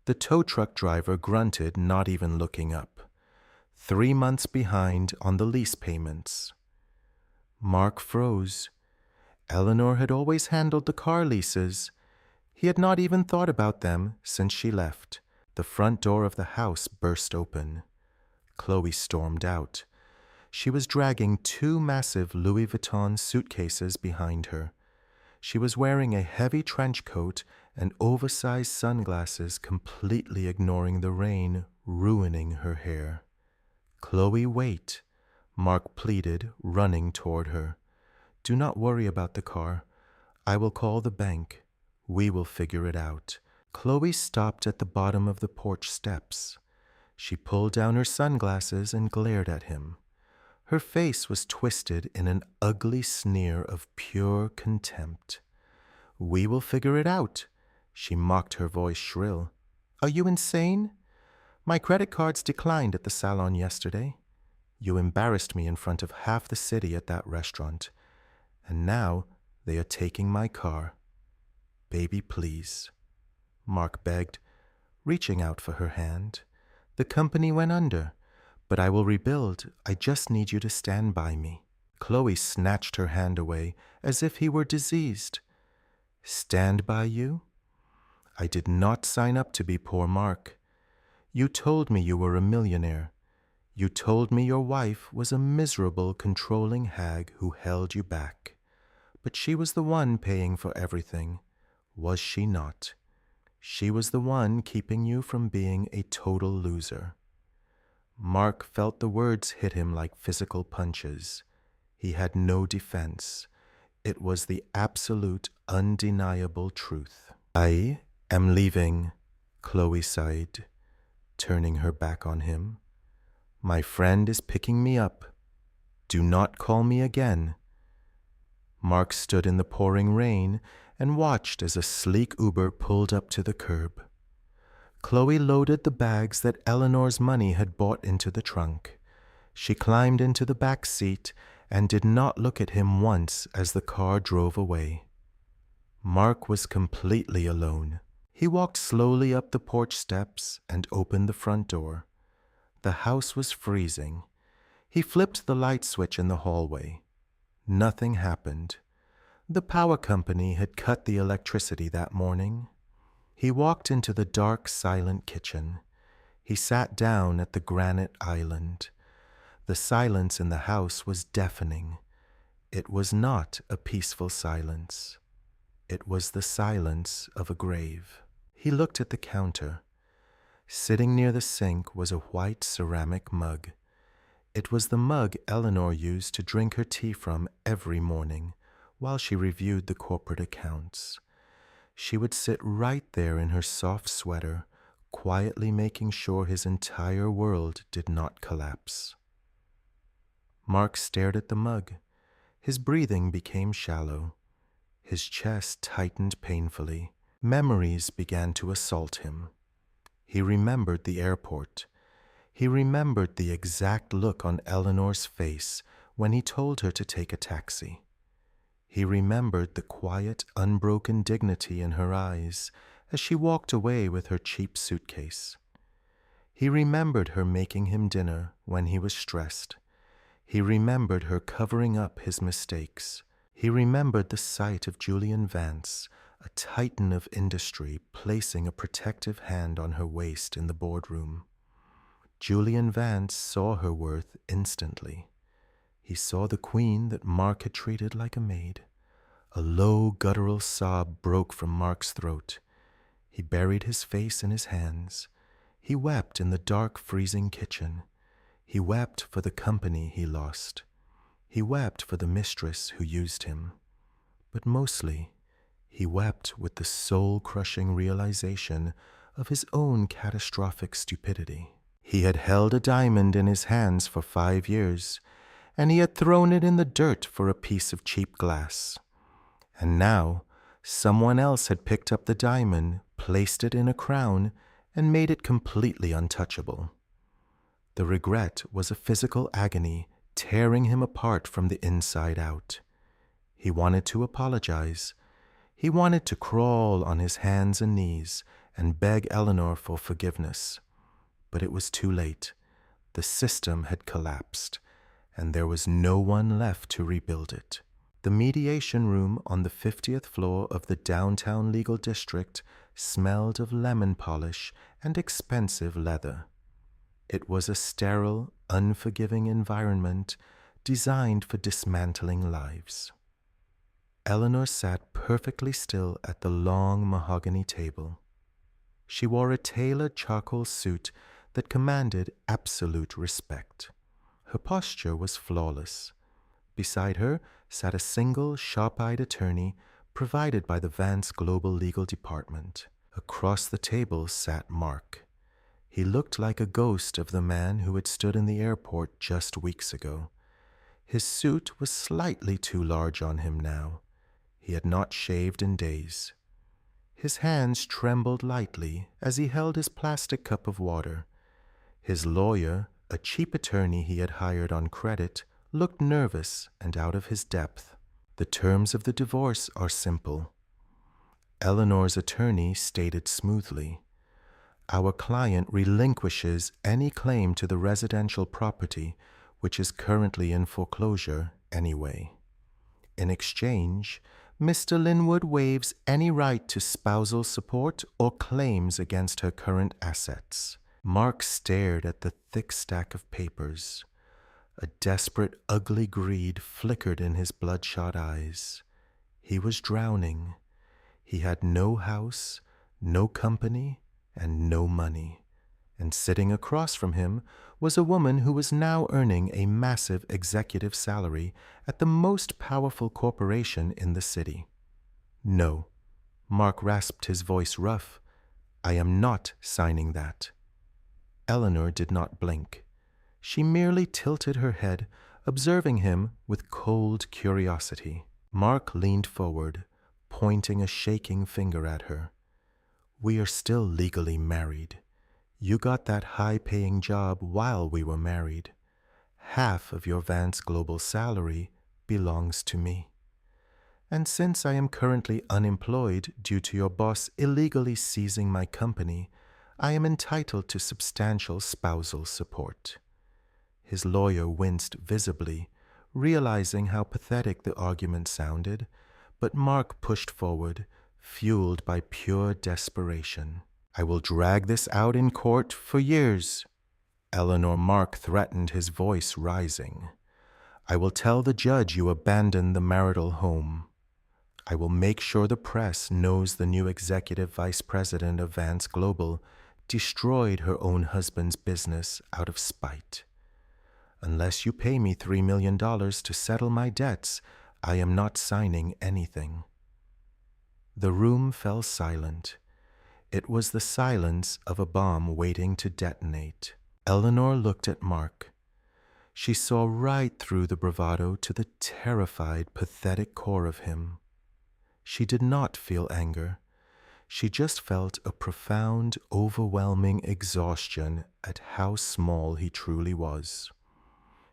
The tow truck driver grunted, not even looking up. 3 months behind on the lease payments. Mark froze. Eleanor had always handled the car leases. He had not even thought about them since she left. The front door of the house burst open. Chloe stormed out. She was dragging 2 massive Louis Vuitton suitcases behind her. She was wearing a heavy trench coat and oversized sunglasses, completely ignoring the rain, ruining her hair. "Chloe, wait," Mark pleaded, running toward her. "Do not worry about the car. I will call the bank. We will figure it out." Chloe stopped at the bottom of the porch steps. She pulled down her sunglasses and glared at him. Her face was twisted in an ugly sneer of pure contempt. "We will figure it out," she mocked, her voice shrill. "Are you insane? My credit cards declined at the salon yesterday. You embarrassed me in front of half the city at that restaurant. And now they are taking my car. Baby, please." Mark begged, reaching out for her hand. "The company went under, but I will rebuild. I just need you to stand by me." Chloe snatched her hand away as if he were diseased. "Stand by you? I did not sign up to be poor Mark. You told me you were a millionaire. You told me your wife was a miserable, controlling hag who held you back. But she was the one paying for everything, was she not? She was the one keeping you from being a total loser." Mark felt the words hit him like physical punches. He had no defense. It was the absolute, undeniable truth. "I am leaving," Chloe sighed, turning her back on him. "My friend is picking me up. Do not call me again." Mark stood in the pouring rain and watched as a sleek Uber pulled up to the curb. Chloe loaded the bags that Eleanor's money had bought into the trunk. She climbed into the back seat and did not look at him once as the car drove away. Mark was completely alone. He walked slowly up the porch steps and opened the front door. The house was freezing. He flipped the light switch in the hallway. Nothing happened. The power company had cut the electricity that morning. He walked into the dark, silent kitchen. He sat down at the granite island. The silence in the house was deafening. It was not a peaceful silence. It was the silence of a grave. He looked at the counter. Sitting near the sink was a white ceramic mug. It was the mug Eleanor used to drink her tea from every morning while she reviewed the corporate accounts. She would sit right there in her soft sweater, quietly making sure his entire world did not collapse. Mark stared at the mug. His breathing became shallow. His chest tightened painfully. Memories began to assault him. He remembered the airport. He remembered the exact look on Eleanor's face when he told her to take a taxi. He remembered the quiet, unbroken dignity in her eyes as she walked away with her cheap suitcase. He remembered her making him dinner when he was stressed. He remembered her covering up his mistakes. He remembered the sight of Julian Vance, a titan of industry, placing a protective hand on her waist in the boardroom. Julian Vance saw her worth instantly. He saw the queen that Mark had treated like a maid. A low, guttural sob broke from Mark's throat. He buried his face in his hands. He wept in the dark, freezing kitchen. He wept for the company he lost. He wept for the mistress who used him. But mostly, he wept with the soul-crushing realization of his own catastrophic stupidity. He had held a diamond in his hands for 5 years, and he had thrown it in the dirt for a piece of cheap glass. And now, someone else had picked up the diamond, placed it in a crown, and made it completely untouchable. The regret was a physical agony, tearing him apart from the inside out. He wanted to apologize. He wanted to crawl on his hands and knees and beg Eleanor for forgiveness. But it was too late. The system had collapsed, and there was no one left to rebuild it. The mediation room on the 50th floor of the downtown legal district smelled of lemon polish and expensive leather. It was a sterile, unforgiving environment designed for dismantling lives. Eleanor sat perfectly still at the long mahogany table. She wore a tailored charcoal suit that commanded absolute respect. Her posture was flawless. Beside her sat a single, sharp-eyed attorney provided by the Vance Global Legal Department. Across the table sat Mark. He looked like a ghost of the man who had stood in the airport just weeks ago. His suit was slightly too large on him now. He had not shaved in days. His hands trembled lightly as he held his plastic cup of water. His lawyer, a cheap attorney he had hired on credit, looked nervous and out of his depth. The terms of the divorce are simple. Eleanor's attorney stated smoothly, "Our client relinquishes any claim to the residential property which is currently in foreclosure anyway. In exchange, Mr. Linwood waives any right to spousal support or claims against her current assets." Mark stared at the thick stack of papers. A desperate, ugly greed flickered in his bloodshot eyes. He was drowning. He had no house, no company, and no money. And sitting across from him was a woman who was now earning a massive executive salary at the most powerful corporation in the city. "No," Mark rasped, his voice rough. "I am not signing that." Eleanor did not blink. She merely tilted her head, observing him with cold curiosity. Mark leaned forward, pointing a shaking finger at her. "We are still legally married. You got that high-paying job while we were married. Half of your Vance Global salary belongs to me. And since I am currently unemployed due to your boss illegally seizing my company, I am entitled to substantial spousal support." His lawyer winced visibly, realizing how pathetic the argument sounded, but Mark pushed forward, fueled by pure desperation. "I will drag this out in court for years." Eleanor, Mark threatened, his voice rising. "I will tell the judge you abandoned the marital home. I will make sure the press knows the new executive vice president of Vance Global destroyed her own husband's business out of spite. Unless you pay me $3 million to settle my debts, I am not signing anything." The room fell silent. It was the silence of a bomb waiting to detonate. Eleanor looked at Mark. She saw right through the bravado to the terrified, pathetic core of him. She did not feel anger. She just felt a profound, overwhelming exhaustion at how small he truly was.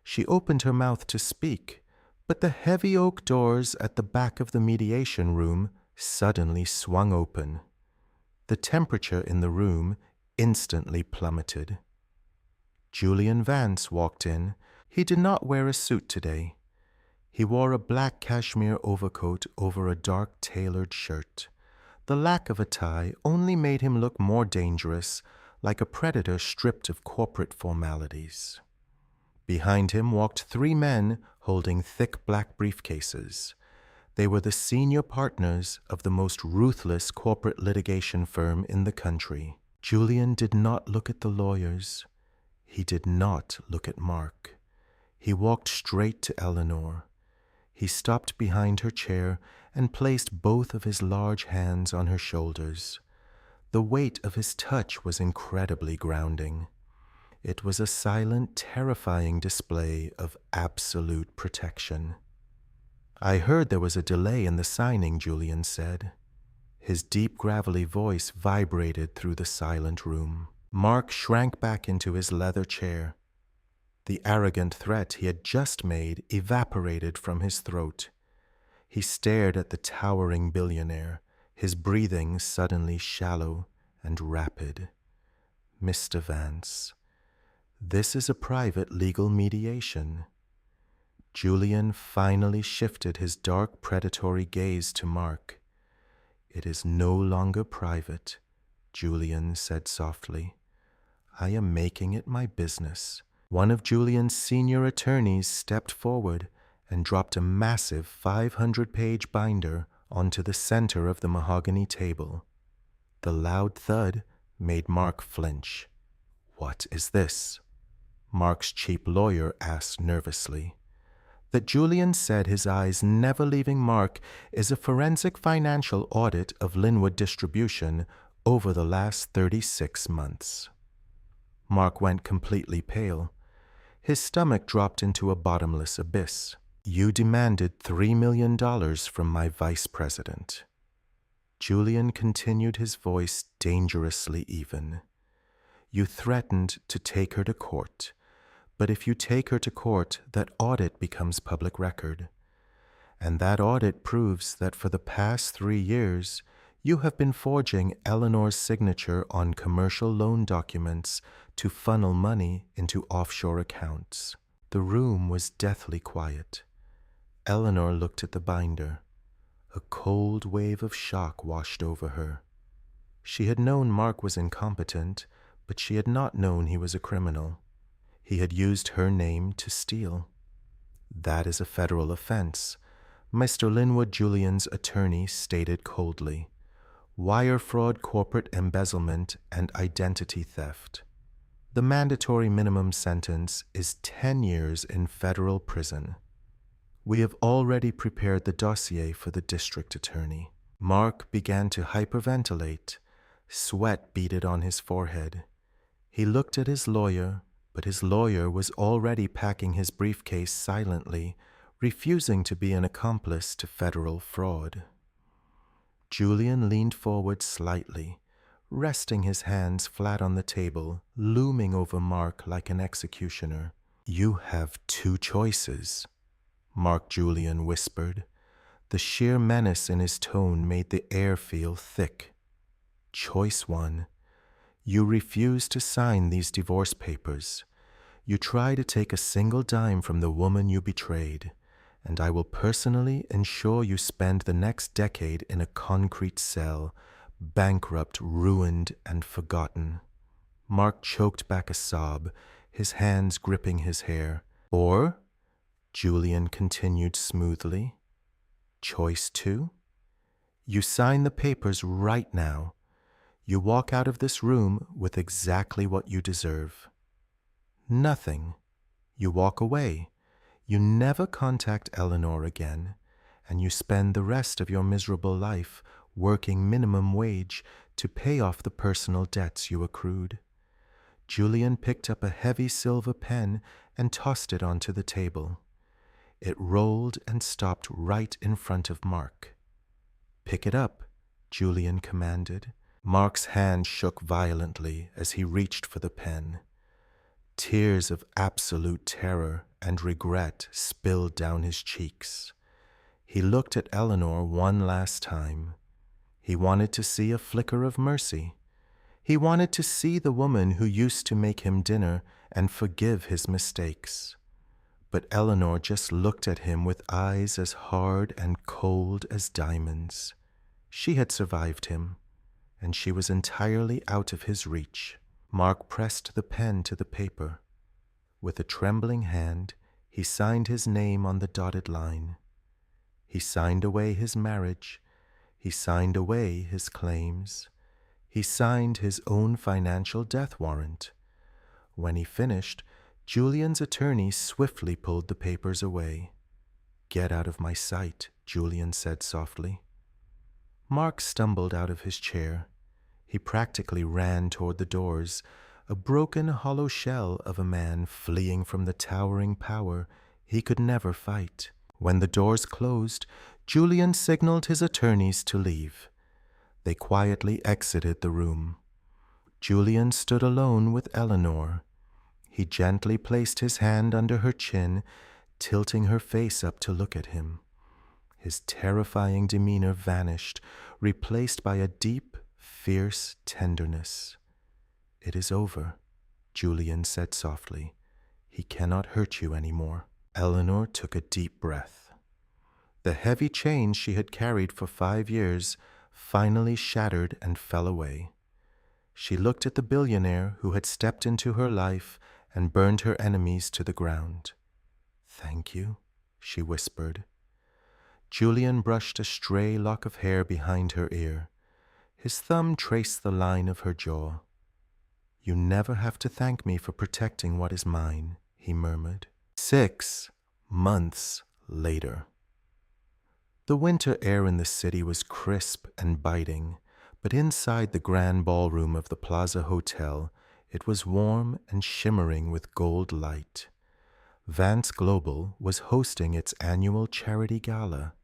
She opened her mouth to speak, but the heavy oak doors at the back of the mediation room suddenly swung open. The temperature in the room instantly plummeted. Julian Vance walked in. He did not wear a suit today. He wore a black cashmere overcoat over a dark tailored shirt. The lack of a tie only made him look more dangerous, like a predator stripped of corporate formalities. Behind him walked 3 men holding thick black briefcases. They were the senior partners of the most ruthless corporate litigation firm in the country. Julian did not look at the lawyers. He did not look at Mark. He walked straight to Eleanor. He stopped behind her chair and placed both of his large hands on her shoulders. The weight of his touch was incredibly grounding. It was a silent, terrifying display of absolute protection. "I heard there was a delay in the signing," Julian said. His deep, gravelly voice vibrated through the silent room. Mark shrank back into his leather chair. The arrogant threat he had just made evaporated from his throat. He stared at the towering billionaire, his breathing suddenly shallow and rapid. "Mr. Vance, this is a private legal mediation." Julian finally shifted his dark, predatory gaze to Mark. "It is no longer private," Julian said softly. "I am making it my business." One of Julian's senior attorneys stepped forward and dropped a massive 500-page binder onto the center of the mahogany table. The loud thud made Mark flinch. "What is this?" Mark's cheap lawyer asked nervously. That Julian said, his eyes never leaving Mark, is a forensic financial audit of Linwood Distribution over the last 36 months. Mark went completely pale. His stomach dropped into a bottomless abyss. "You demanded $3 million from my vice president." Julian continued, his voice dangerously even. "You threatened to take her to court. But if you take her to court, that audit becomes public record. And that audit proves that for the past 3 years, you have been forging Eleanor's signature on commercial loan documents to funnel money into offshore accounts." The room was deathly quiet. Eleanor looked at the binder. A cold wave of shock washed over her. She had known Mark was incompetent, but she had not known he was a criminal. He had used her name to steal. "That is a federal offense," Mr. Linwood Julian's attorney stated coldly. "Wire fraud, corporate embezzlement, and identity theft. The mandatory minimum sentence is 10 years in federal prison. We have already prepared the dossier for the district attorney." Mark began to hyperventilate. Sweat beaded on his forehead. He looked at his lawyer, but his lawyer was already packing his briefcase silently, refusing to be an accomplice to federal fraud. Julian leaned forward slightly, resting his hands flat on the table, looming over Mark like an executioner. "You have 2 choices," Mark Julian whispered. The sheer menace in his tone made the air feel thick. "Choice 1. You refuse to sign these divorce papers. You try to take a single dime from the woman you betrayed, and I will personally ensure you spend the next decade in a concrete cell, bankrupt, ruined, and forgotten." Mark choked back a sob, his hands gripping his hair. "Or," Julian continued smoothly, "choice 2. You sign the papers right now. You walk out of this room with exactly what you deserve. Nothing, You walk away. You never contact Eleanor again, and you spend the rest of your miserable life working minimum wage to pay off the personal debts you accrued. Julian picked up a heavy silver pen and tossed it onto the table. It rolled and stopped right in front of Mark. "Pick it up," Julian commanded. Mark's hand shook violently as he reached for the pen. Tears of absolute terror and regret spilled down his cheeks. He looked at Eleanor one last time. He wanted to see a flicker of mercy. He wanted to see the woman who used to make him dinner and forgive his mistakes. But Eleanor just looked at him with eyes as hard and cold as diamonds. She had survived him, and she was entirely out of his reach. Mark pressed the pen to the paper. With a trembling hand, he signed his name on the dotted line. He signed away his marriage. He signed away his claims. He signed his own financial death warrant. When he finished, Julian's attorney swiftly pulled the papers away. "Get out of my sight," Julian said softly. Mark stumbled out of his chair. He practically ran toward the doors, a broken, hollow shell of a man fleeing from the towering power he could never fight. When the doors closed, Julian signaled his attorneys to leave. They quietly exited the room. Julian stood alone with Eleanor. He gently placed his hand under her chin, tilting her face up to look at him. His terrifying demeanor vanished, replaced by a deep, fierce tenderness. "It is over," Julian said softly. "He cannot hurt you anymore." Eleanor took a deep breath. The heavy chains she had carried for 5 years finally shattered and fell away. She looked at the billionaire who had stepped into her life and burned her enemies to the ground. "Thank you," she whispered. Julian brushed a stray lock of hair behind her ear. His thumb traced the line of her jaw. "You never have to thank me for protecting what is mine," he murmured. 6 months later. The winter air in the city was crisp and biting, but inside the grand ballroom of the Plaza Hotel, it was warm and shimmering with gold light. Vance Global was hosting its annual charity gala.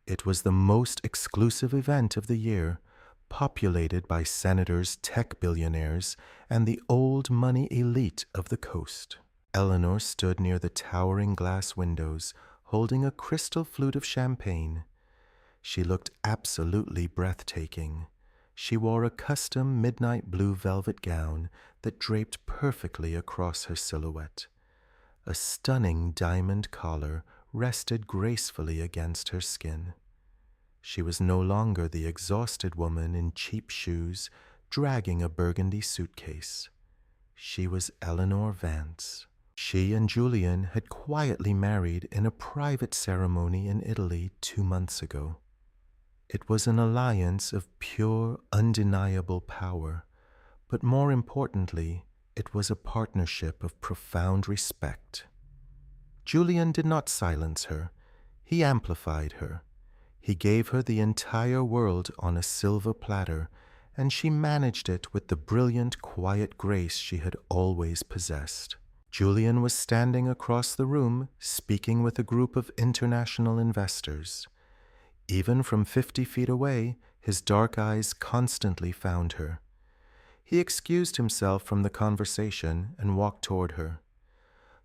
It was the most exclusive event of the year, populated by senators, tech billionaires, and the old money elite of the coast. Eleanor stood near the towering glass windows, holding a crystal flute of champagne. She looked absolutely breathtaking. She wore a custom midnight blue velvet gown that draped perfectly across her silhouette. A stunning diamond collar rested gracefully against her skin. She was no longer the exhausted woman in cheap shoes dragging a burgundy suitcase. She was Eleanor Vance. She and Julian had quietly married in a private ceremony in Italy 2 months ago. It was an alliance of pure, undeniable power, but more importantly, it was a partnership of profound respect. Julian did not silence her. He amplified her. He gave her the entire world on a silver platter, and she managed it with the brilliant, quiet grace she had always possessed. Julian was standing across the room, speaking with a group of international investors. Even from 50 feet away, his dark eyes constantly found her. He excused himself from the conversation and walked toward her.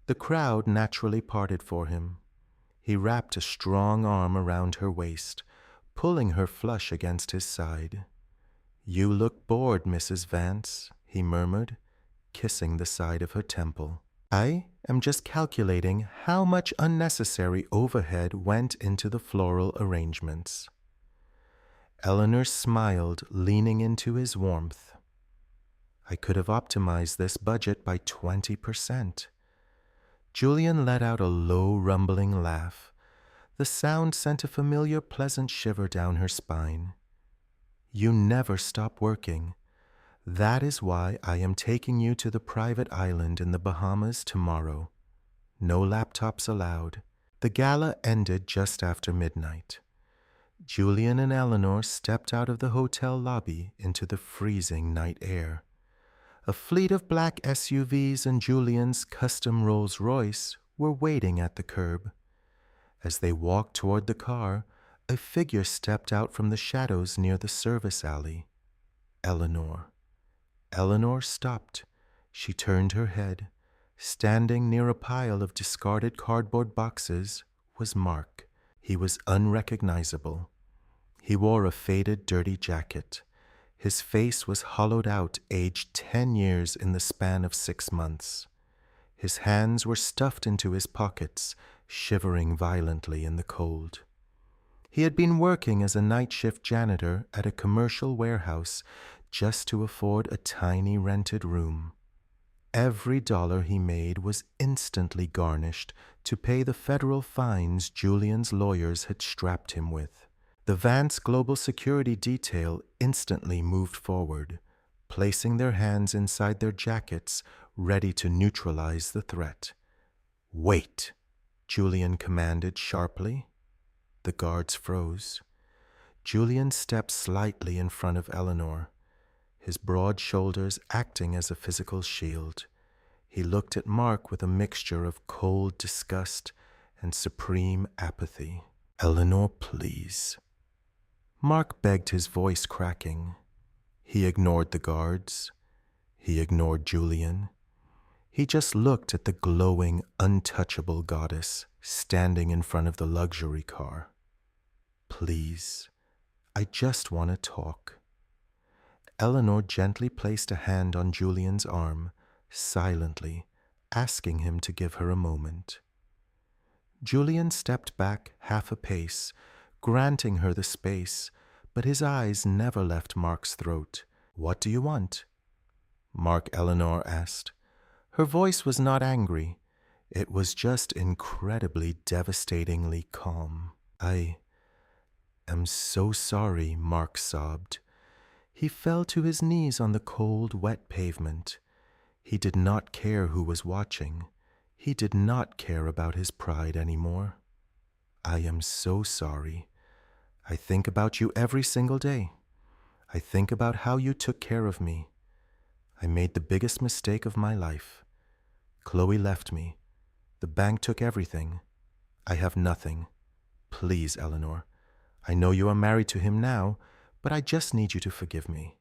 The crowd naturally parted for him. He wrapped a strong arm around her waist, pulling her flush against his side. "You look bored, Mrs. Vance," he murmured, kissing the side of her temple. "I am just calculating how much unnecessary overhead went into the floral arrangements." Eleanor smiled, leaning into his warmth. "I could have optimized this budget by 20%. Julian let out a low, rumbling laugh. The sound sent a familiar, pleasant shiver down her spine. "You never stop working. That is why I am taking you to the private island in the Bahamas tomorrow. No laptops allowed. The gala ended just after midnight. Julian and Eleanor stepped out of the hotel lobby into the freezing night air. A fleet of black SUVs and Julian's custom Rolls-Royce were waiting at the curb. As they walked toward the car, a figure stepped out from the shadows near the service alley. Eleanor. Eleanor stopped. She turned her head. Standing near a pile of discarded cardboard boxes was Mark. He was unrecognizable. He wore a faded, dirty jacket. His face was hollowed out, aged 10 years in the span of 6 months. His hands were stuffed into his pockets, shivering violently in the cold. He had been working as a night shift janitor at a commercial warehouse just to afford a tiny rented room. Every dollar he made was instantly garnished to pay the federal fines Julian's lawyers had strapped him with. The Vance Global Security Detail instantly moved forward, placing their hands inside their jackets, ready to neutralize the threat. "Wait," Julian commanded sharply. The guards froze. Julian stepped slightly in front of Eleanor, his broad shoulders acting as a physical shield. He looked at Mark with a mixture of cold disgust and supreme apathy. "Eleanor, please." Mark begged, his voice cracking. He ignored the guards. He ignored Julian. He just looked at the glowing, untouchable goddess standing in front of the luxury car. "Please, I just want to talk." Eleanor gently placed a hand on Julian's arm, silently, asking him to give her a moment. Julian stepped back half a pace, granting her the space, but his eyes never left Mark's throat. "What do you want?" Mark Eleanor asked. Her voice was not angry. It was just incredibly, devastatingly calm. "I am so sorry," Mark sobbed. He fell to his knees on the cold, wet pavement. He did not care who was watching. He did not care about his pride anymore. "I am so sorry. I think about you every single day. I think about how you took care of me. I made the biggest mistake of my life. Chloe left me. The bank took everything. I have nothing. Please, Eleanor. I know you are married to him now, but I just need you to forgive me.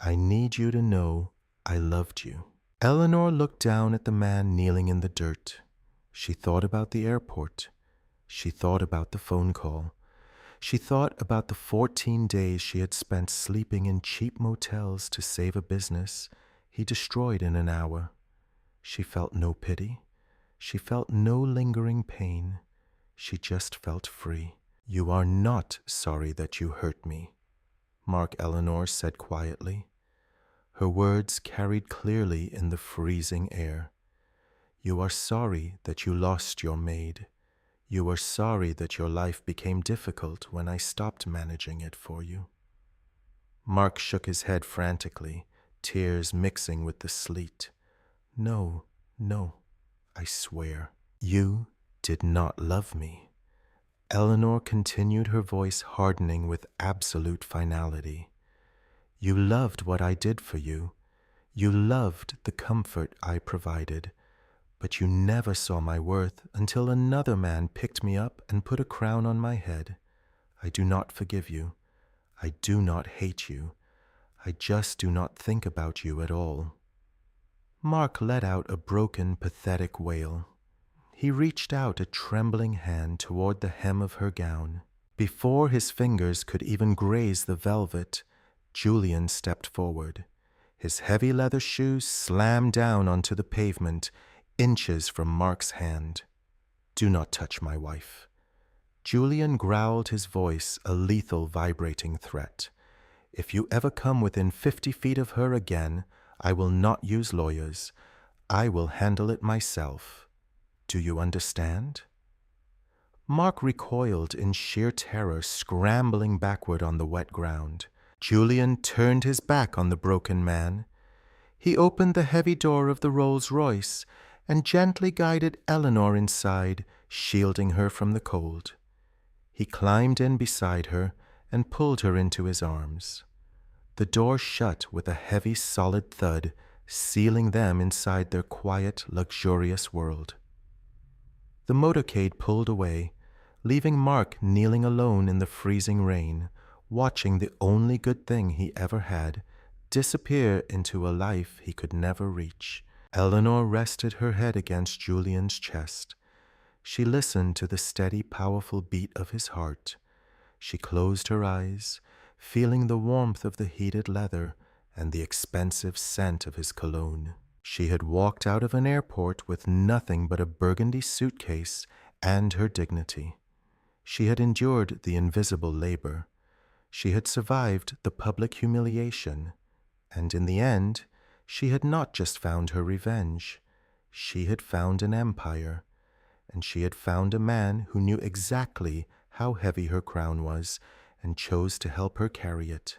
I need you to know I loved you." Eleanor looked down at the man kneeling in the dirt. She thought about the airport. She thought about the phone call. She thought about the 14 days she had spent sleeping in cheap motels to save a business he destroyed in an hour. She felt no pity. She felt no lingering pain. She just felt free. "You are not sorry that you hurt me," Mark Eleanor said quietly. Her words carried clearly in the freezing air. "You are sorry that you lost your maid. You are sorry that your life became difficult when I stopped managing it for you." Mark shook his head frantically, tears mixing with the sleet. "No, no, I swear. You did not love me." Eleanor continued, her voice hardening with absolute finality. "You loved what I did for you. You loved the comfort I provided. But you never saw my worth until another man picked me up and put a crown on my head. I do not forgive you. I do not hate you. I just do not think about you at all." Mark let out a broken, pathetic wail. He reached out a trembling hand toward the hem of her gown. Before his fingers could even graze the velvet, Julian stepped forward. His heavy leather shoes slammed down onto the pavement, inches from Mark's hand. "Do not touch my wife." Julian growled, his voice a lethal, vibrating threat. "If you ever come within 50 feet of her again, I will not use lawyers. I will handle it myself. Do you understand?" Mark recoiled in sheer terror, scrambling backward on the wet ground. Julian turned his back on the broken man. He opened the heavy door of the Rolls-Royce and gently guided Eleanor inside, shielding her from the cold. He climbed in beside her and pulled her into his arms. The door shut with a heavy, solid thud, sealing them inside their quiet, luxurious world. The motorcade pulled away, leaving Mark kneeling alone in the freezing rain, watching the only good thing he ever had disappear into a life he could never reach. Eleanor rested her head against Julian's chest. She listened to the steady, powerful beat of his heart. She closed her eyes, feeling the warmth of the heated leather and the expensive scent of his cologne. She had walked out of an airport with nothing but a burgundy suitcase and her dignity. She had endured the invisible labor. She had survived the public humiliation. And in the end, she had not just found her revenge. She had found an empire. And she had found a man who knew exactly how heavy her crown was and chose to help her carry it.